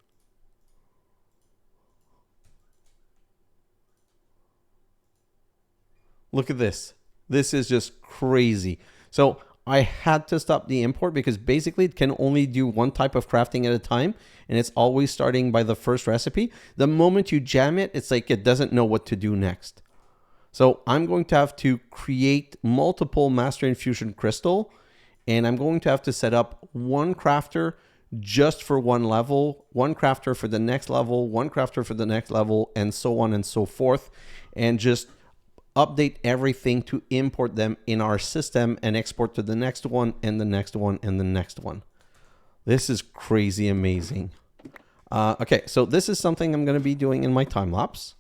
Look at this. This is just crazy. So I had to stop the import because basically it can only do one type of crafting at a time, and it's always starting by the first recipe. The moment you jam it, it's like it doesn't know what to do next. So I'm going to have to create multiple Master Infusion Crystal, and I'm going to have to set up one crafter just for one level, one crafter for the next level, one crafter for the next level, and so on and so forth, and just update everything to import them in our system and export to the next one and the next one and the next one. This is crazy amazing. Okay, so this is something I'm going to be doing in my time lapse.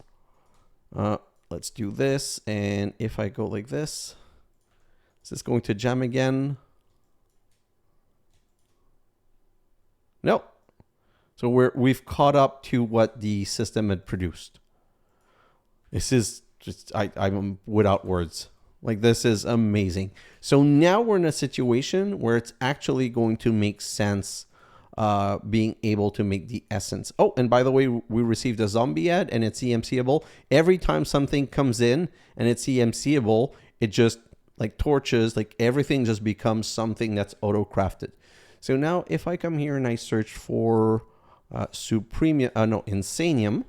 Let's do this, and if I go like this, is this going to jam again? No. So we've caught up to what the system had produced. This is just, I'm without words. Like, this is amazing. So now we're in a situation where it's actually going to make sense being able to make the essence. Oh, and by the way, we received a zombie ad and it's EMC'able. Every time something comes in and it's EMC'able, it just like torches, like everything just becomes something that's auto-crafted. So now if I come here and I search for Insanium,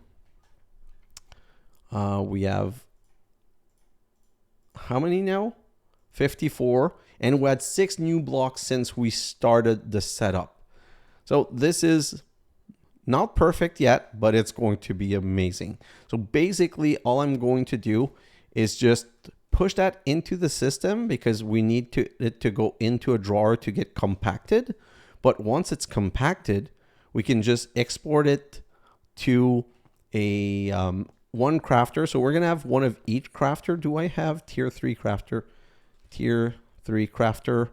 we have how many now? 54, and we had 6 new blocks since we started the setup. So this is not perfect yet, but it's going to be amazing. So basically all I'm going to do is just push that into the system because we need it to go into a drawer to get compacted. But once it's compacted, we can just export it to a one crafter. So we're going to have one of each crafter. Do I have tier 3 crafter? Tier 3 crafter.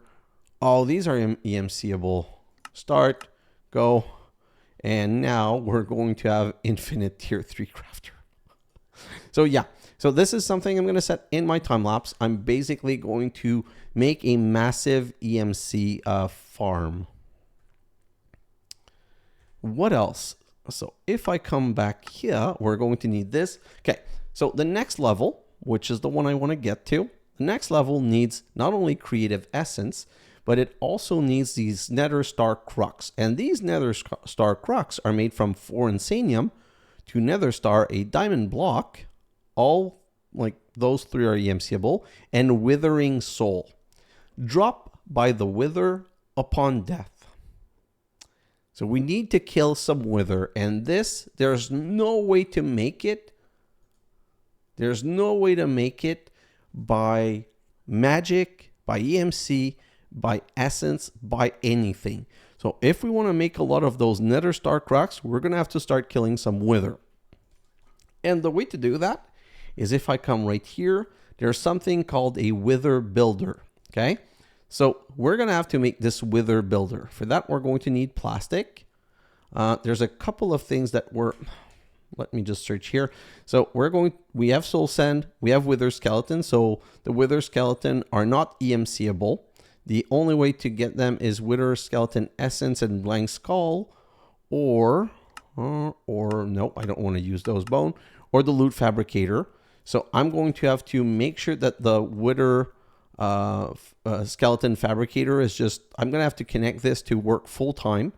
Oh, these are EMC'able. Start, go. And now we're going to have infinite tier 3 crafter. So yeah, so this is something I'm going to set in my time lapse. I'm basically going to make a massive EMC farm. What else? So if I come back here, we're going to need this. Okay, so the next level, which is the one I want to get to, the next level needs not only creative essence, but it also needs these nether star crux. And these nether star crux are made from 4 insanium, 2 nether star, a diamond block, all like those 3 are EMC'able, and withering soul. Drop by the wither upon death. So we need to kill some wither, and this, there's no way to make it. There's no way to make it by magic, by EMC, by essence, by anything. So if we want to make a lot of those nether star crux, we're going to have to start killing some wither. And the way to do that is if I come right here, there's something called a wither builder, okay? So we're going to have to make this wither builder. For that, we're going to need plastic. There's a couple of things that let me just search here. So we have soul sand, we have wither skeleton. So the wither skeleton are not EMC'able. The only way to get them is wither skeleton essence and blank skull, or nope, I don't want to use those bone, or the loot fabricator. So I'm going to have to make sure that the wither skeleton fabricator is just, I'm going to have to connect this to work full time.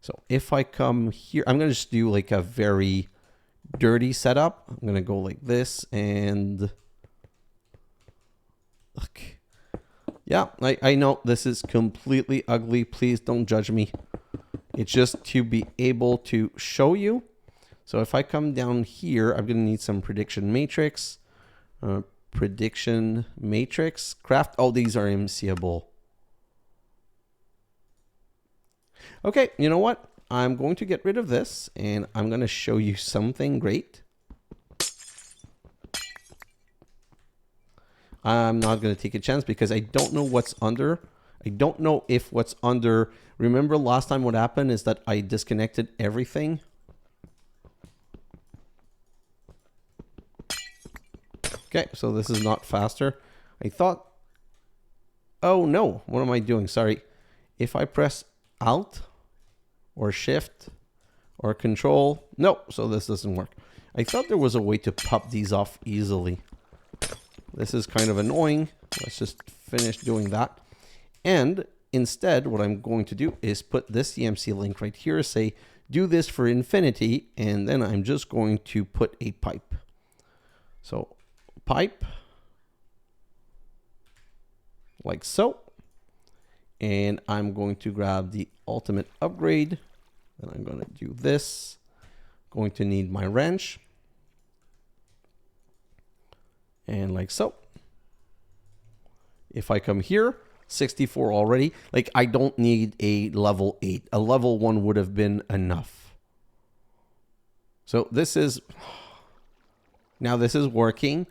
So if I come here, I'm going to just do like a very dirty setup. I'm going to go like this and look. Yeah, I know this is completely ugly. Please don't judge me. It's just to be able to show you. So if I come down here, I'm going to need some prediction matrix. Prediction matrix. Craft. Oh, these are MCable. Okay, you know what? I'm going to get rid of this, and I'm going to show you something great. I'm not going to take a chance because I don't know what's under. I don't know if what's under. Remember last time what happened is that I disconnected everything. Okay, so this is not faster. I thought, oh no, what am I doing? Sorry. If I press Alt or Shift or Control, no, so this doesn't work. I thought there was a way to pop these off easily. This is kind of annoying. Let's just finish doing that. And instead, what I'm going to do is put this EMC link right here, say, do this for infinity, and then I'm just going to put a pipe. So, pipe, like so. And I'm going to grab the ultimate upgrade, and I'm going to do this. Going to need my wrench. And like so. If I come here, 64 already. Like, I don't need a level 8. A level 1 would have been enough. So this is... Now this is working.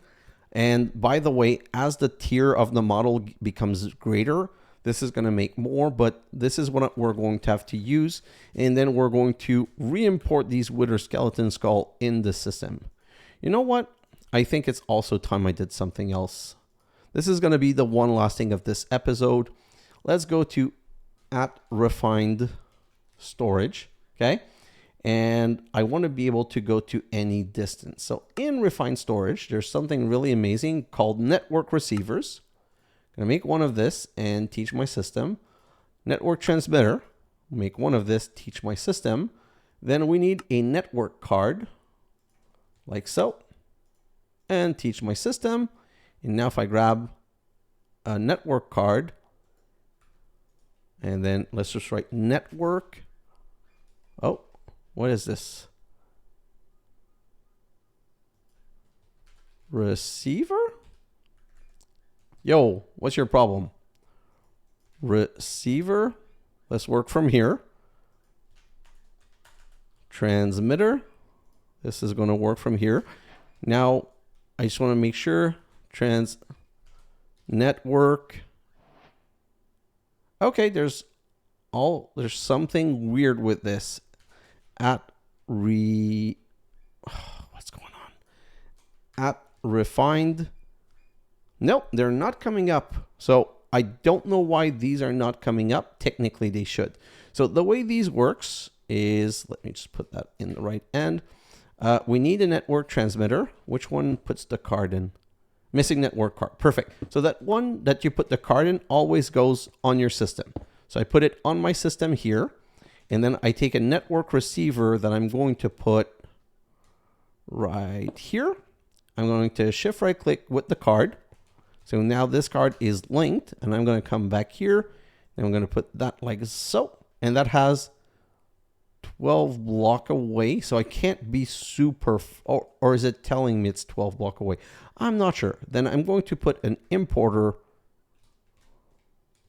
And by the way, as the tier of the model becomes greater, this is going to make more. But this is what we're going to have to use. And then we're going to re-import these Wither Skeleton Skull in the system. You know what? I think it's also time I did something else. This is going to be the one last thing of this episode. Let's go to @refined storage, okay? And I want to be able to go to any distance. So in refined storage, there's something really amazing called network receivers. I'm going to make one of this and teach my system. Network transmitter, make one of this, teach my system. Then we need a network card, like so. And teach my system. And now if I grab a network card, and then let's just write network. Oh, what is this? Receiver? Yo, what's your problem? Receiver. Let's work from here. Transmitter. This is going to work from here. Now, I just want to make sure network. Okay, there's something weird with this. What's going on? At refined. Nope, they're not coming up. So I don't know why these are not coming up. Technically, they should. So the way these works is, let me just put that in the right end. We need a network transmitter. Which one puts the card in? Missing network card. Perfect. So that one that you put the card in always goes on your system. So I put it on my system here. And then I take a network receiver that I'm going to put right here. I'm going to shift right click with the card. So now this card is linked. And I'm going to come back here. And I'm going to put that like so. And that has 12 block away, so I can't be super, or is it telling me it's 12 block away? I'm not sure. Then I'm going to put an importer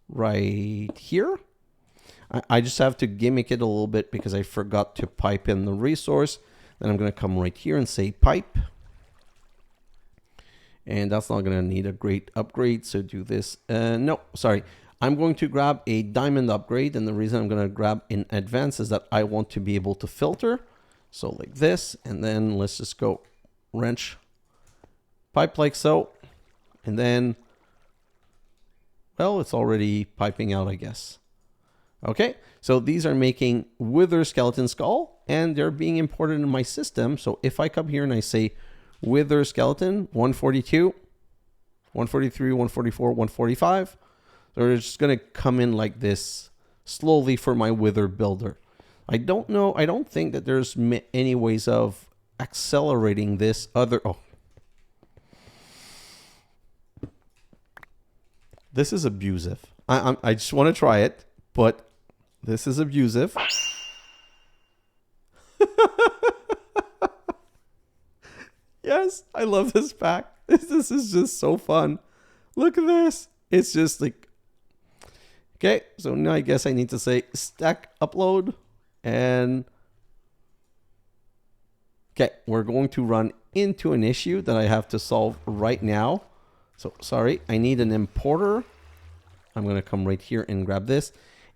right here. I just have to gimmick it a little bit because I forgot to pipe in the resource. Then I'm going to come right here and say pipe. And that's not going to need a great upgrade, so do this. No, sorry. I'm going to grab a diamond upgrade, and the reason I'm going to grab in advance is that I want to be able to filter. So like this, and then let's just go wrench, pipe like so, and then, well, it's already piping out, I guess. Okay, so these are making Wither Skeleton Skull, and they're being imported in my system. So if I come here and I say Wither Skeleton 142, 143, 144, 145, so it's just going to come in like this slowly for my Wither builder. I don't know. I don't think that there's any ways of accelerating this other. Oh. This is abusive. I just want to try it, but this is abusive. Yes, I love this pack. This is just so fun. Look at this. It's just like, okay, so now I guess I need to say stack upload, and okay, we're going to run into an issue that I have to solve right now. So sorry, I need an importer. I'm going to come right here and grab this,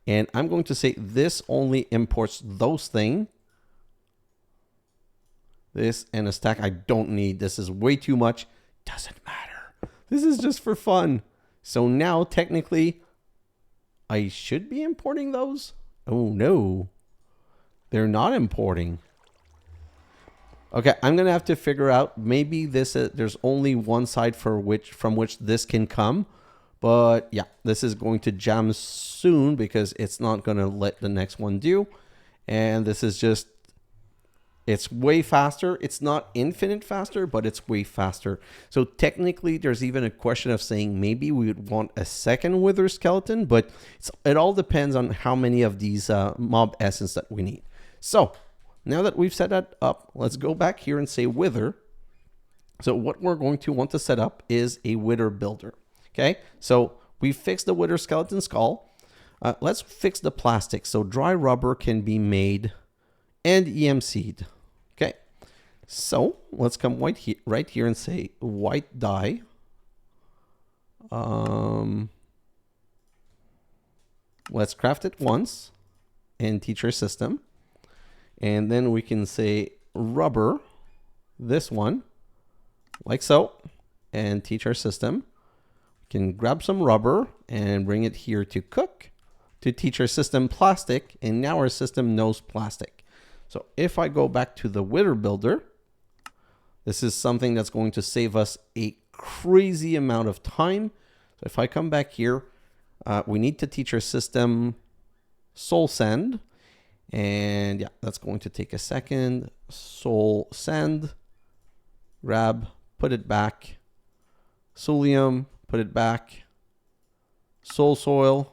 and I'm going to say this only imports those things. This and a stack I don't need. This is way too much. Doesn't matter. This is just for fun. So now technically I should be importing those. Oh no, they're not importing. Okay, I'm gonna have to figure out maybe this. There's only one side from which this can come, but yeah, this is going to jam soon because it's not gonna let the next one do, and this is just. It's way faster. It's not infinite faster, but it's way faster. So technically, there's even a question of saying maybe we would want a second wither skeleton, but it all depends on how many of these mob essence that we need. So now that we've set that up, let's go back here and say wither. So what we're going to want to set up is a wither builder. Okay, so we fixed the wither skeleton skull. Let's fix the plastic. So dry rubber can be made and EMC'd. Okay, so let's come right here and say white dye. Let's craft it once and teach our system. And then we can say rubber, this one, like so, and teach our system. We can grab some rubber and bring it here to cook, to teach our system plastic, and now our system knows plastic. So if I go back to the wither builder, this is something that's going to save us a crazy amount of time. So if I come back here, we need to teach our system soul send. And yeah, that's going to take a second. Soul send, grab, put it back. Solium, put it back. Soul soil,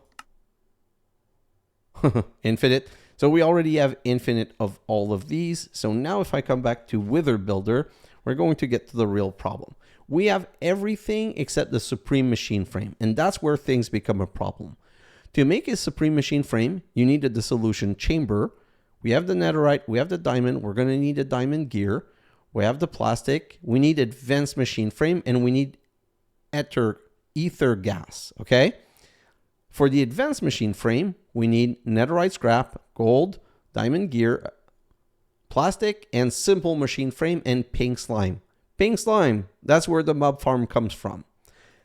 infinite. So we already have infinite of all of these. So now if I come back to wither builder, we're going to get to the real problem. We have everything except the supreme machine frame, and that's where things become a problem. To make a supreme machine frame, you need a dissolution chamber. We have the netherite, we have the diamond, we're going to need a diamond gear. We have the plastic, we need advanced machine frame, and we need ether gas, okay? For the advanced machine frame, we need netherite scrap, gold, diamond gear, plastic, and simple machine frame, and pink slime. Pink slime, that's where the mob farm comes from.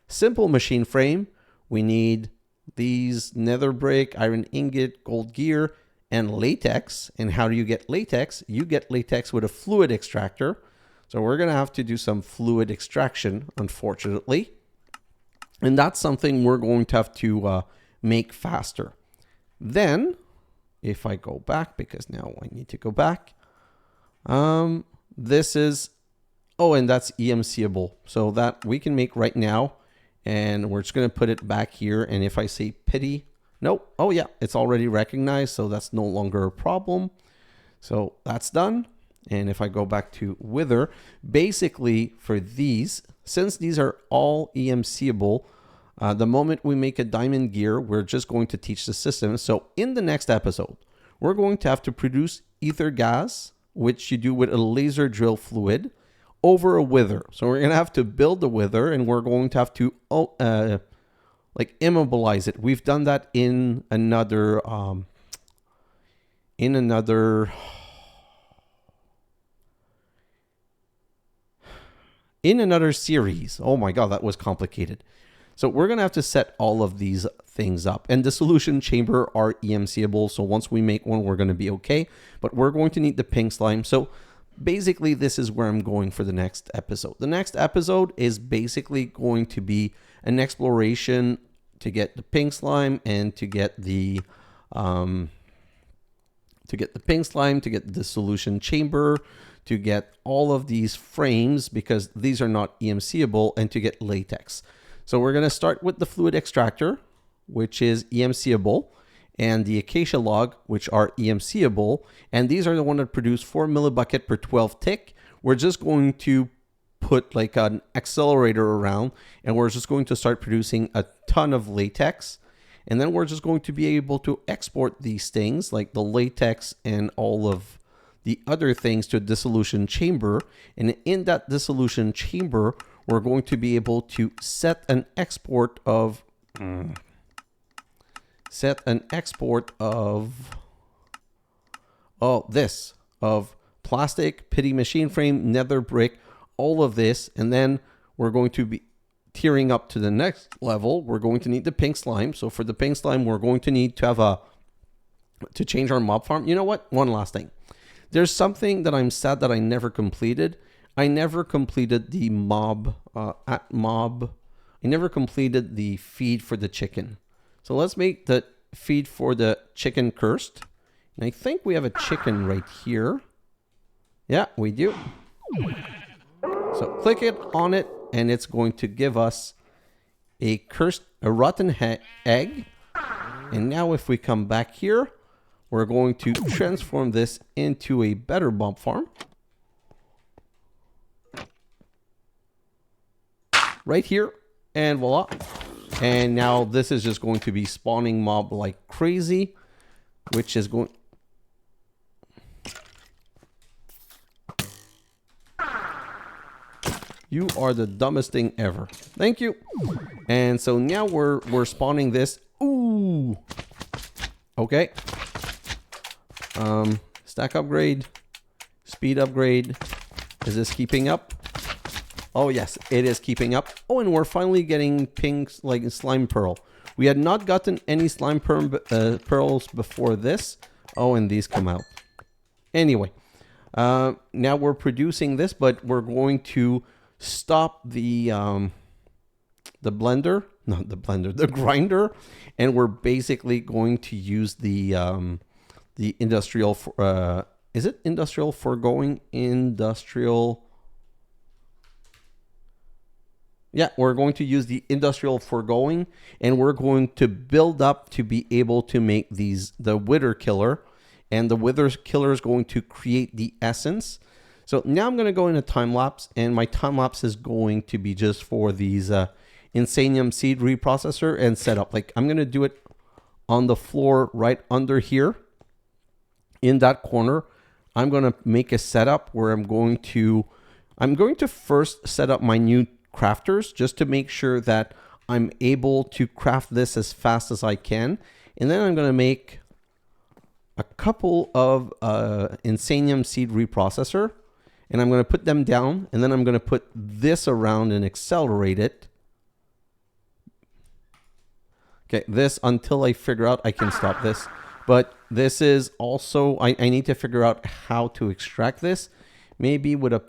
Simple machine frame, we need these nether brick, iron ingot, gold gear, and latex. And how do you get latex? You get latex with a fluid extractor. So we're going to have to do some fluid extraction, unfortunately. And that's something we're going to have to make faster. Then, if I go back, because now I need to go back, this is, oh, and that's EMC'able. So that we can make right now, and we're just going to put it back here. And if I say pity, nope, oh yeah, it's already recognized, so that's no longer a problem. So that's done. And if I go back to wither, basically for these, since these are all EMC'able, the moment we make a diamond gear, we're just going to teach the system. So in the next episode, we're going to have to produce ether gas, which you do with a laser drill fluid, over a wither. So we're going to have to build the wither, and we're going to have to like immobilize it. We've done that in another series. Oh my god, that was complicated. So we're going to have to set all of these things up. And the solution chamber are EMC'able. So once we make one, we're going to be okay. But we're going to need the pink slime. So basically, this is where I'm going for the next episode. The next episode is basically going to be an exploration to get the pink slime and to get the pink slime, to get the solution chamber, to get all of these frames, because these are not EMC'able, and to get latex. So we're going to start with the fluid extractor, which is EMC'able, and the acacia log, which are EMC'able. And these are the one that produce 4 millibucket per 12 tick. We're just going to put like an accelerator around, and we're just going to start producing a ton of latex. And then we're just going to be able to export these things, like the latex and all of the other things, to a dissolution chamber. And in that dissolution chamber, we're going to be able to set an export of plastic, pity machine frame, nether brick, all of this. And then we're going to be tiering up to the next level. We're going to need the pink slime. So for the pink slime, we're going to need to have to change our mob farm. You know what? One last thing. There's something that I'm sad that I never completed. I never completed the I never completed the feed for the chicken. So let's make the feed for the chicken cursed. And I think we have a chicken right here. Yeah, we do. So click it on it, and it's going to give us a rotten egg. And now if we come back here, we're going to transform this into a better mob farm. Right here, and voila. And now this is just going to be spawning mob like crazy, which is going... You are the dumbest thing ever. Thank you. And so now we're spawning this. Ooh. Okay. Stack upgrade. Speed upgrade. Is this keeping up? Oh yes, it is keeping up. Oh, and we're finally getting pink like slime pearl. We had not gotten any slime pearls before this. Oh, and these come out. Anyway, now we're producing this, but we're going to stop the blender, not the blender, the grinder, and we're basically going to use the industrial. Is it industrial foregoing? Industrial. Yeah, we're going to use the industrial foregoing, and we're going to build up to be able to make the wither killer, and the wither killer is going to create the essence. So now I'm going to go into time lapse, and my time lapse is going to be just for these Insanium seed reprocessor and setup. Like I'm going to do it on the floor right under here in that corner. I'm going to make a setup where I'm going to first set up my new crafters just to make sure that I'm able to craft this as fast as I can. And then I'm going to make a couple of Insanium seed reprocessor, and I'm going to put them down, and then I'm going to put this around and accelerate it. Okay, this until I figure out I can stop this. But this is also, I need to figure out how to extract this. Maybe with a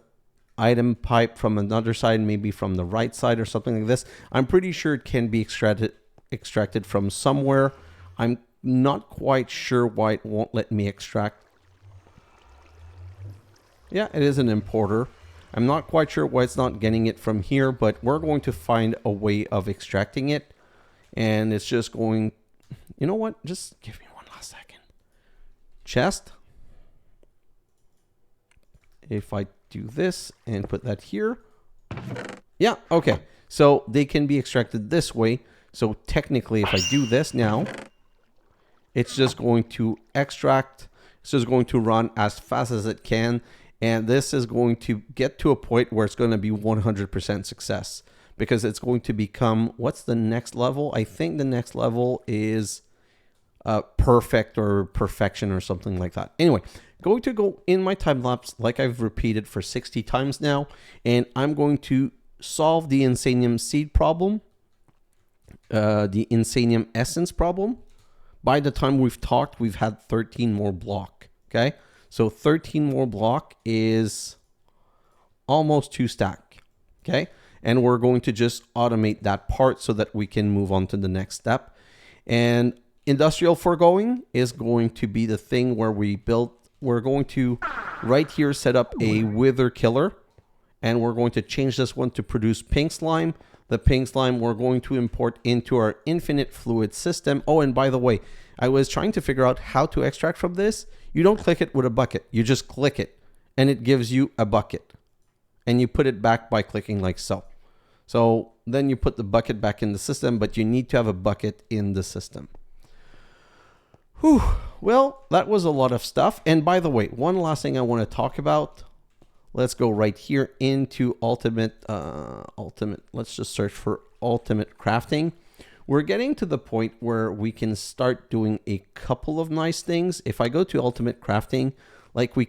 item pipe from another side, maybe from the right side or something like this. I'm pretty sure it can be extracted from somewhere. I'm not quite sure why it won't let me extract. Yeah, it is an importer. I'm not quite sure why it's not getting it from here, but we're going to find a way of extracting it. And it's just going, you know what? Just give me one last second. Chest. If I do this and put that here. Yeah, okay. So they can be extracted this way. So technically, if I do this now, it's just going to extract. It's just going to run as fast as it can. And this is going to get to a point where it's going to be 100% success. Because it's going to become, what's the next level? I think the next level is perfect or perfection or something like that. Anyway, going to go in my time lapse like I've repeated for 60 times now, and I'm going to solve the Insanium seed problem, the Insanium essence problem. By the time we've talked, we've had 13 more block. Okay, so 13 more block is almost 2 stack. Okay, and we're going to just automate that part so that we can move on to the next step. And industrial foregoing is going to be the thing where we're going to right here set up a wither killer, and we're going to change this one to produce pink slime. The pink slime we're going to import into our infinite fluid system. Oh, and by the way, I was trying to figure out how to extract from this. You don't click it with a bucket. You just click it and it gives you a bucket. And you put it back by clicking like so. So then you put the bucket back in the system, but you need to have a bucket in the system. Whew. Well, that was a lot of stuff. And by the way, one last thing I want to talk about. Let's go right here into ultimate. Let's just search for ultimate crafting. We're getting to the point where we can start doing a couple of nice things. If I go to ultimate crafting, like we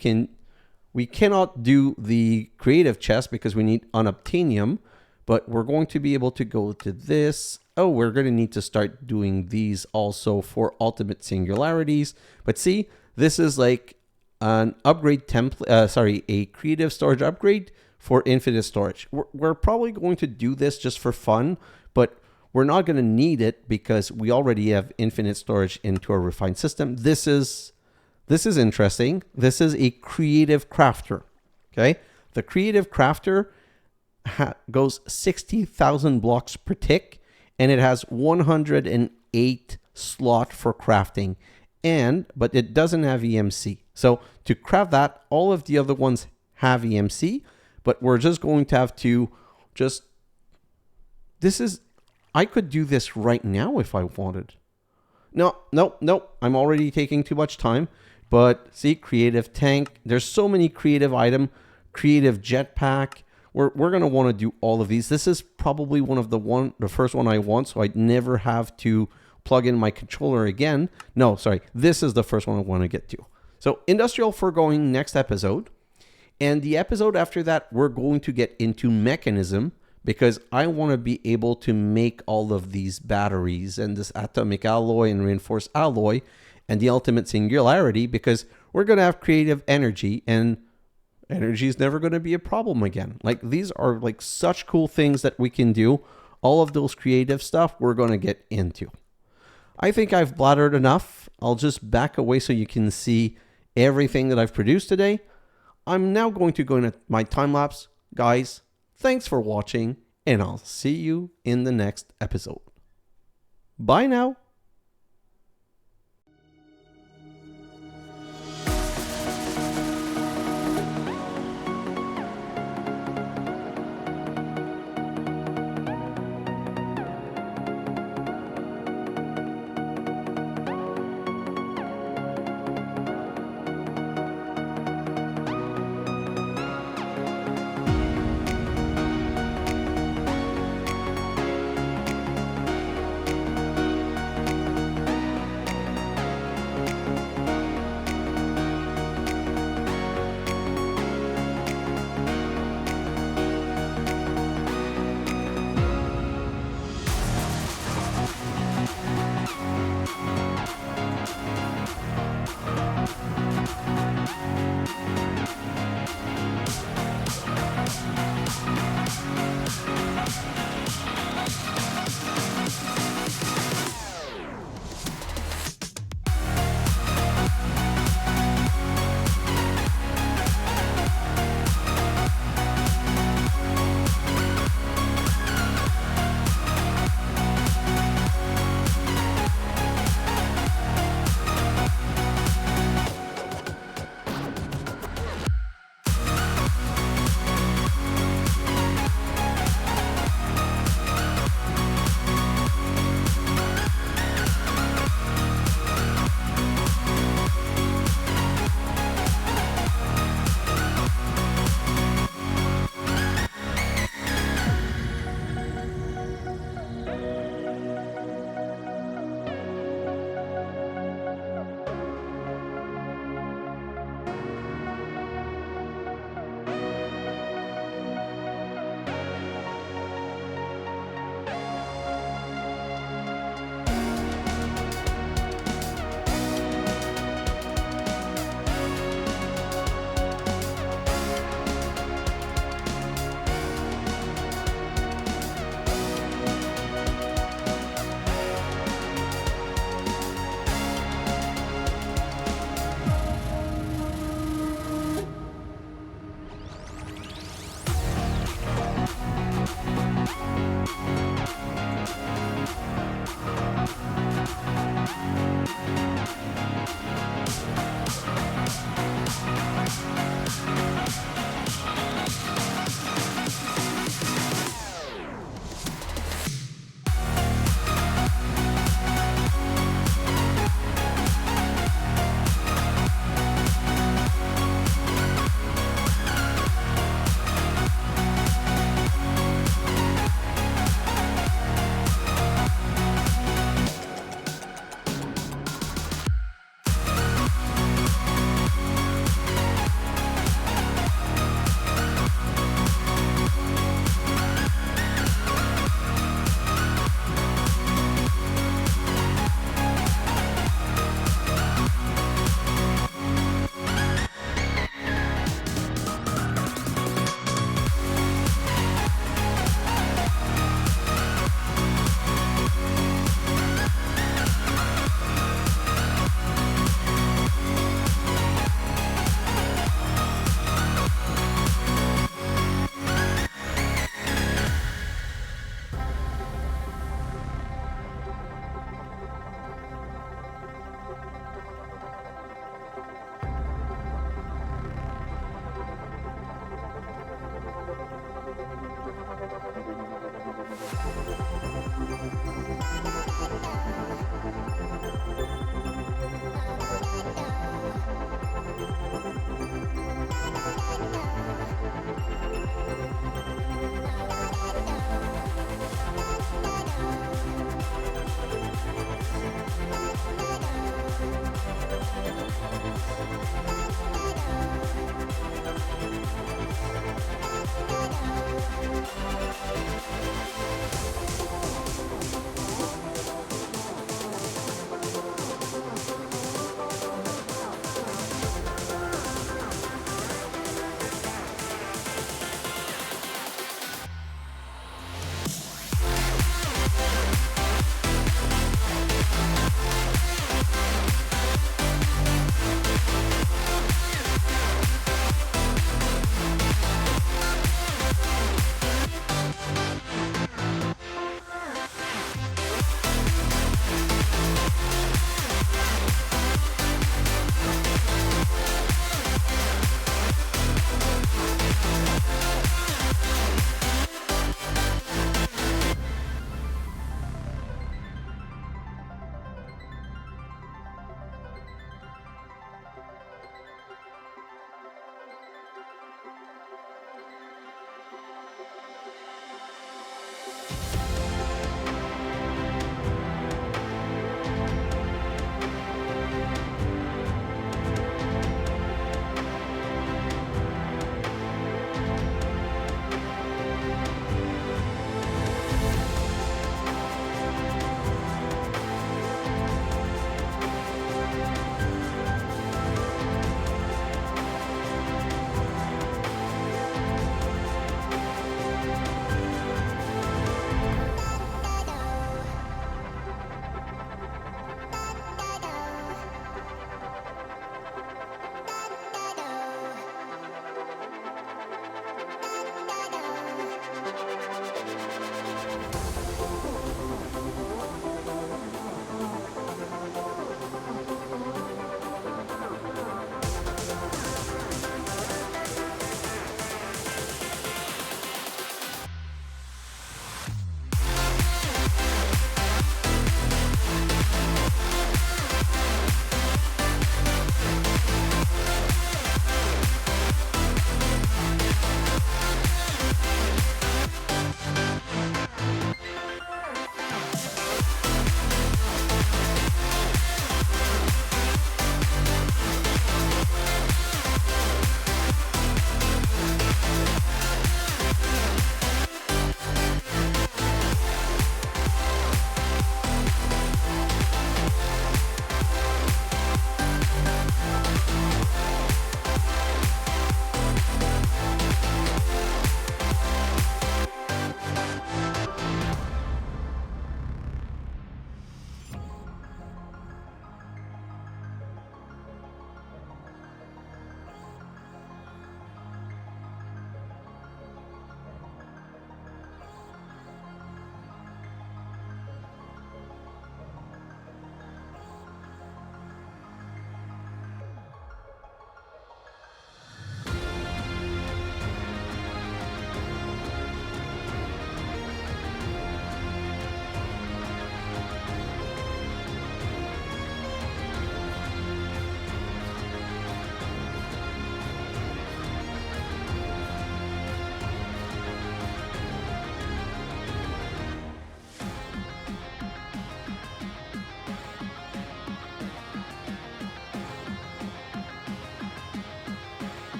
cannot do the creative chest because we need unobtainium, but we're going to be able to go to this. Oh, we're going to need to start doing these also for ultimate singularities. But see, this is like an upgrade template, a creative storage upgrade for infinite storage. We're probably going to do this just for fun, but we're not going to need it because we already have infinite storage into our refined system. This is interesting. This is a creative crafter. Okay, the creative crafter goes 60,000 blocks per tick, and it has 108 slot for crafting. But it doesn't have EMC. So to craft that, all of the other ones have EMC, but we're just going to have to I could do this right now if I wanted. No, I'm already taking too much time. But see, creative tank. There's so many creative item, creative jetpack. We're going to want to do all of these. This is probably the first one I want, so I'd never have to plug in my controller again. No, sorry. This is the first one I want to get to. So industrial foregoing next episode. And the episode after that, we're going to get into mechanism, because I want to be able to make all of these batteries and this atomic alloy and reinforced alloy and the ultimate singularity, because we're going to have creative energy, and energy is never going to be a problem again. Like, these are like such cool things that we can do. All of those creative stuff we're going to get into. I think I've blattered enough. I'll just back away so you can see everything that I've produced today. I'm now going to go into my time lapse. Guys, thanks for watching, and I'll see you in the next episode. Bye now.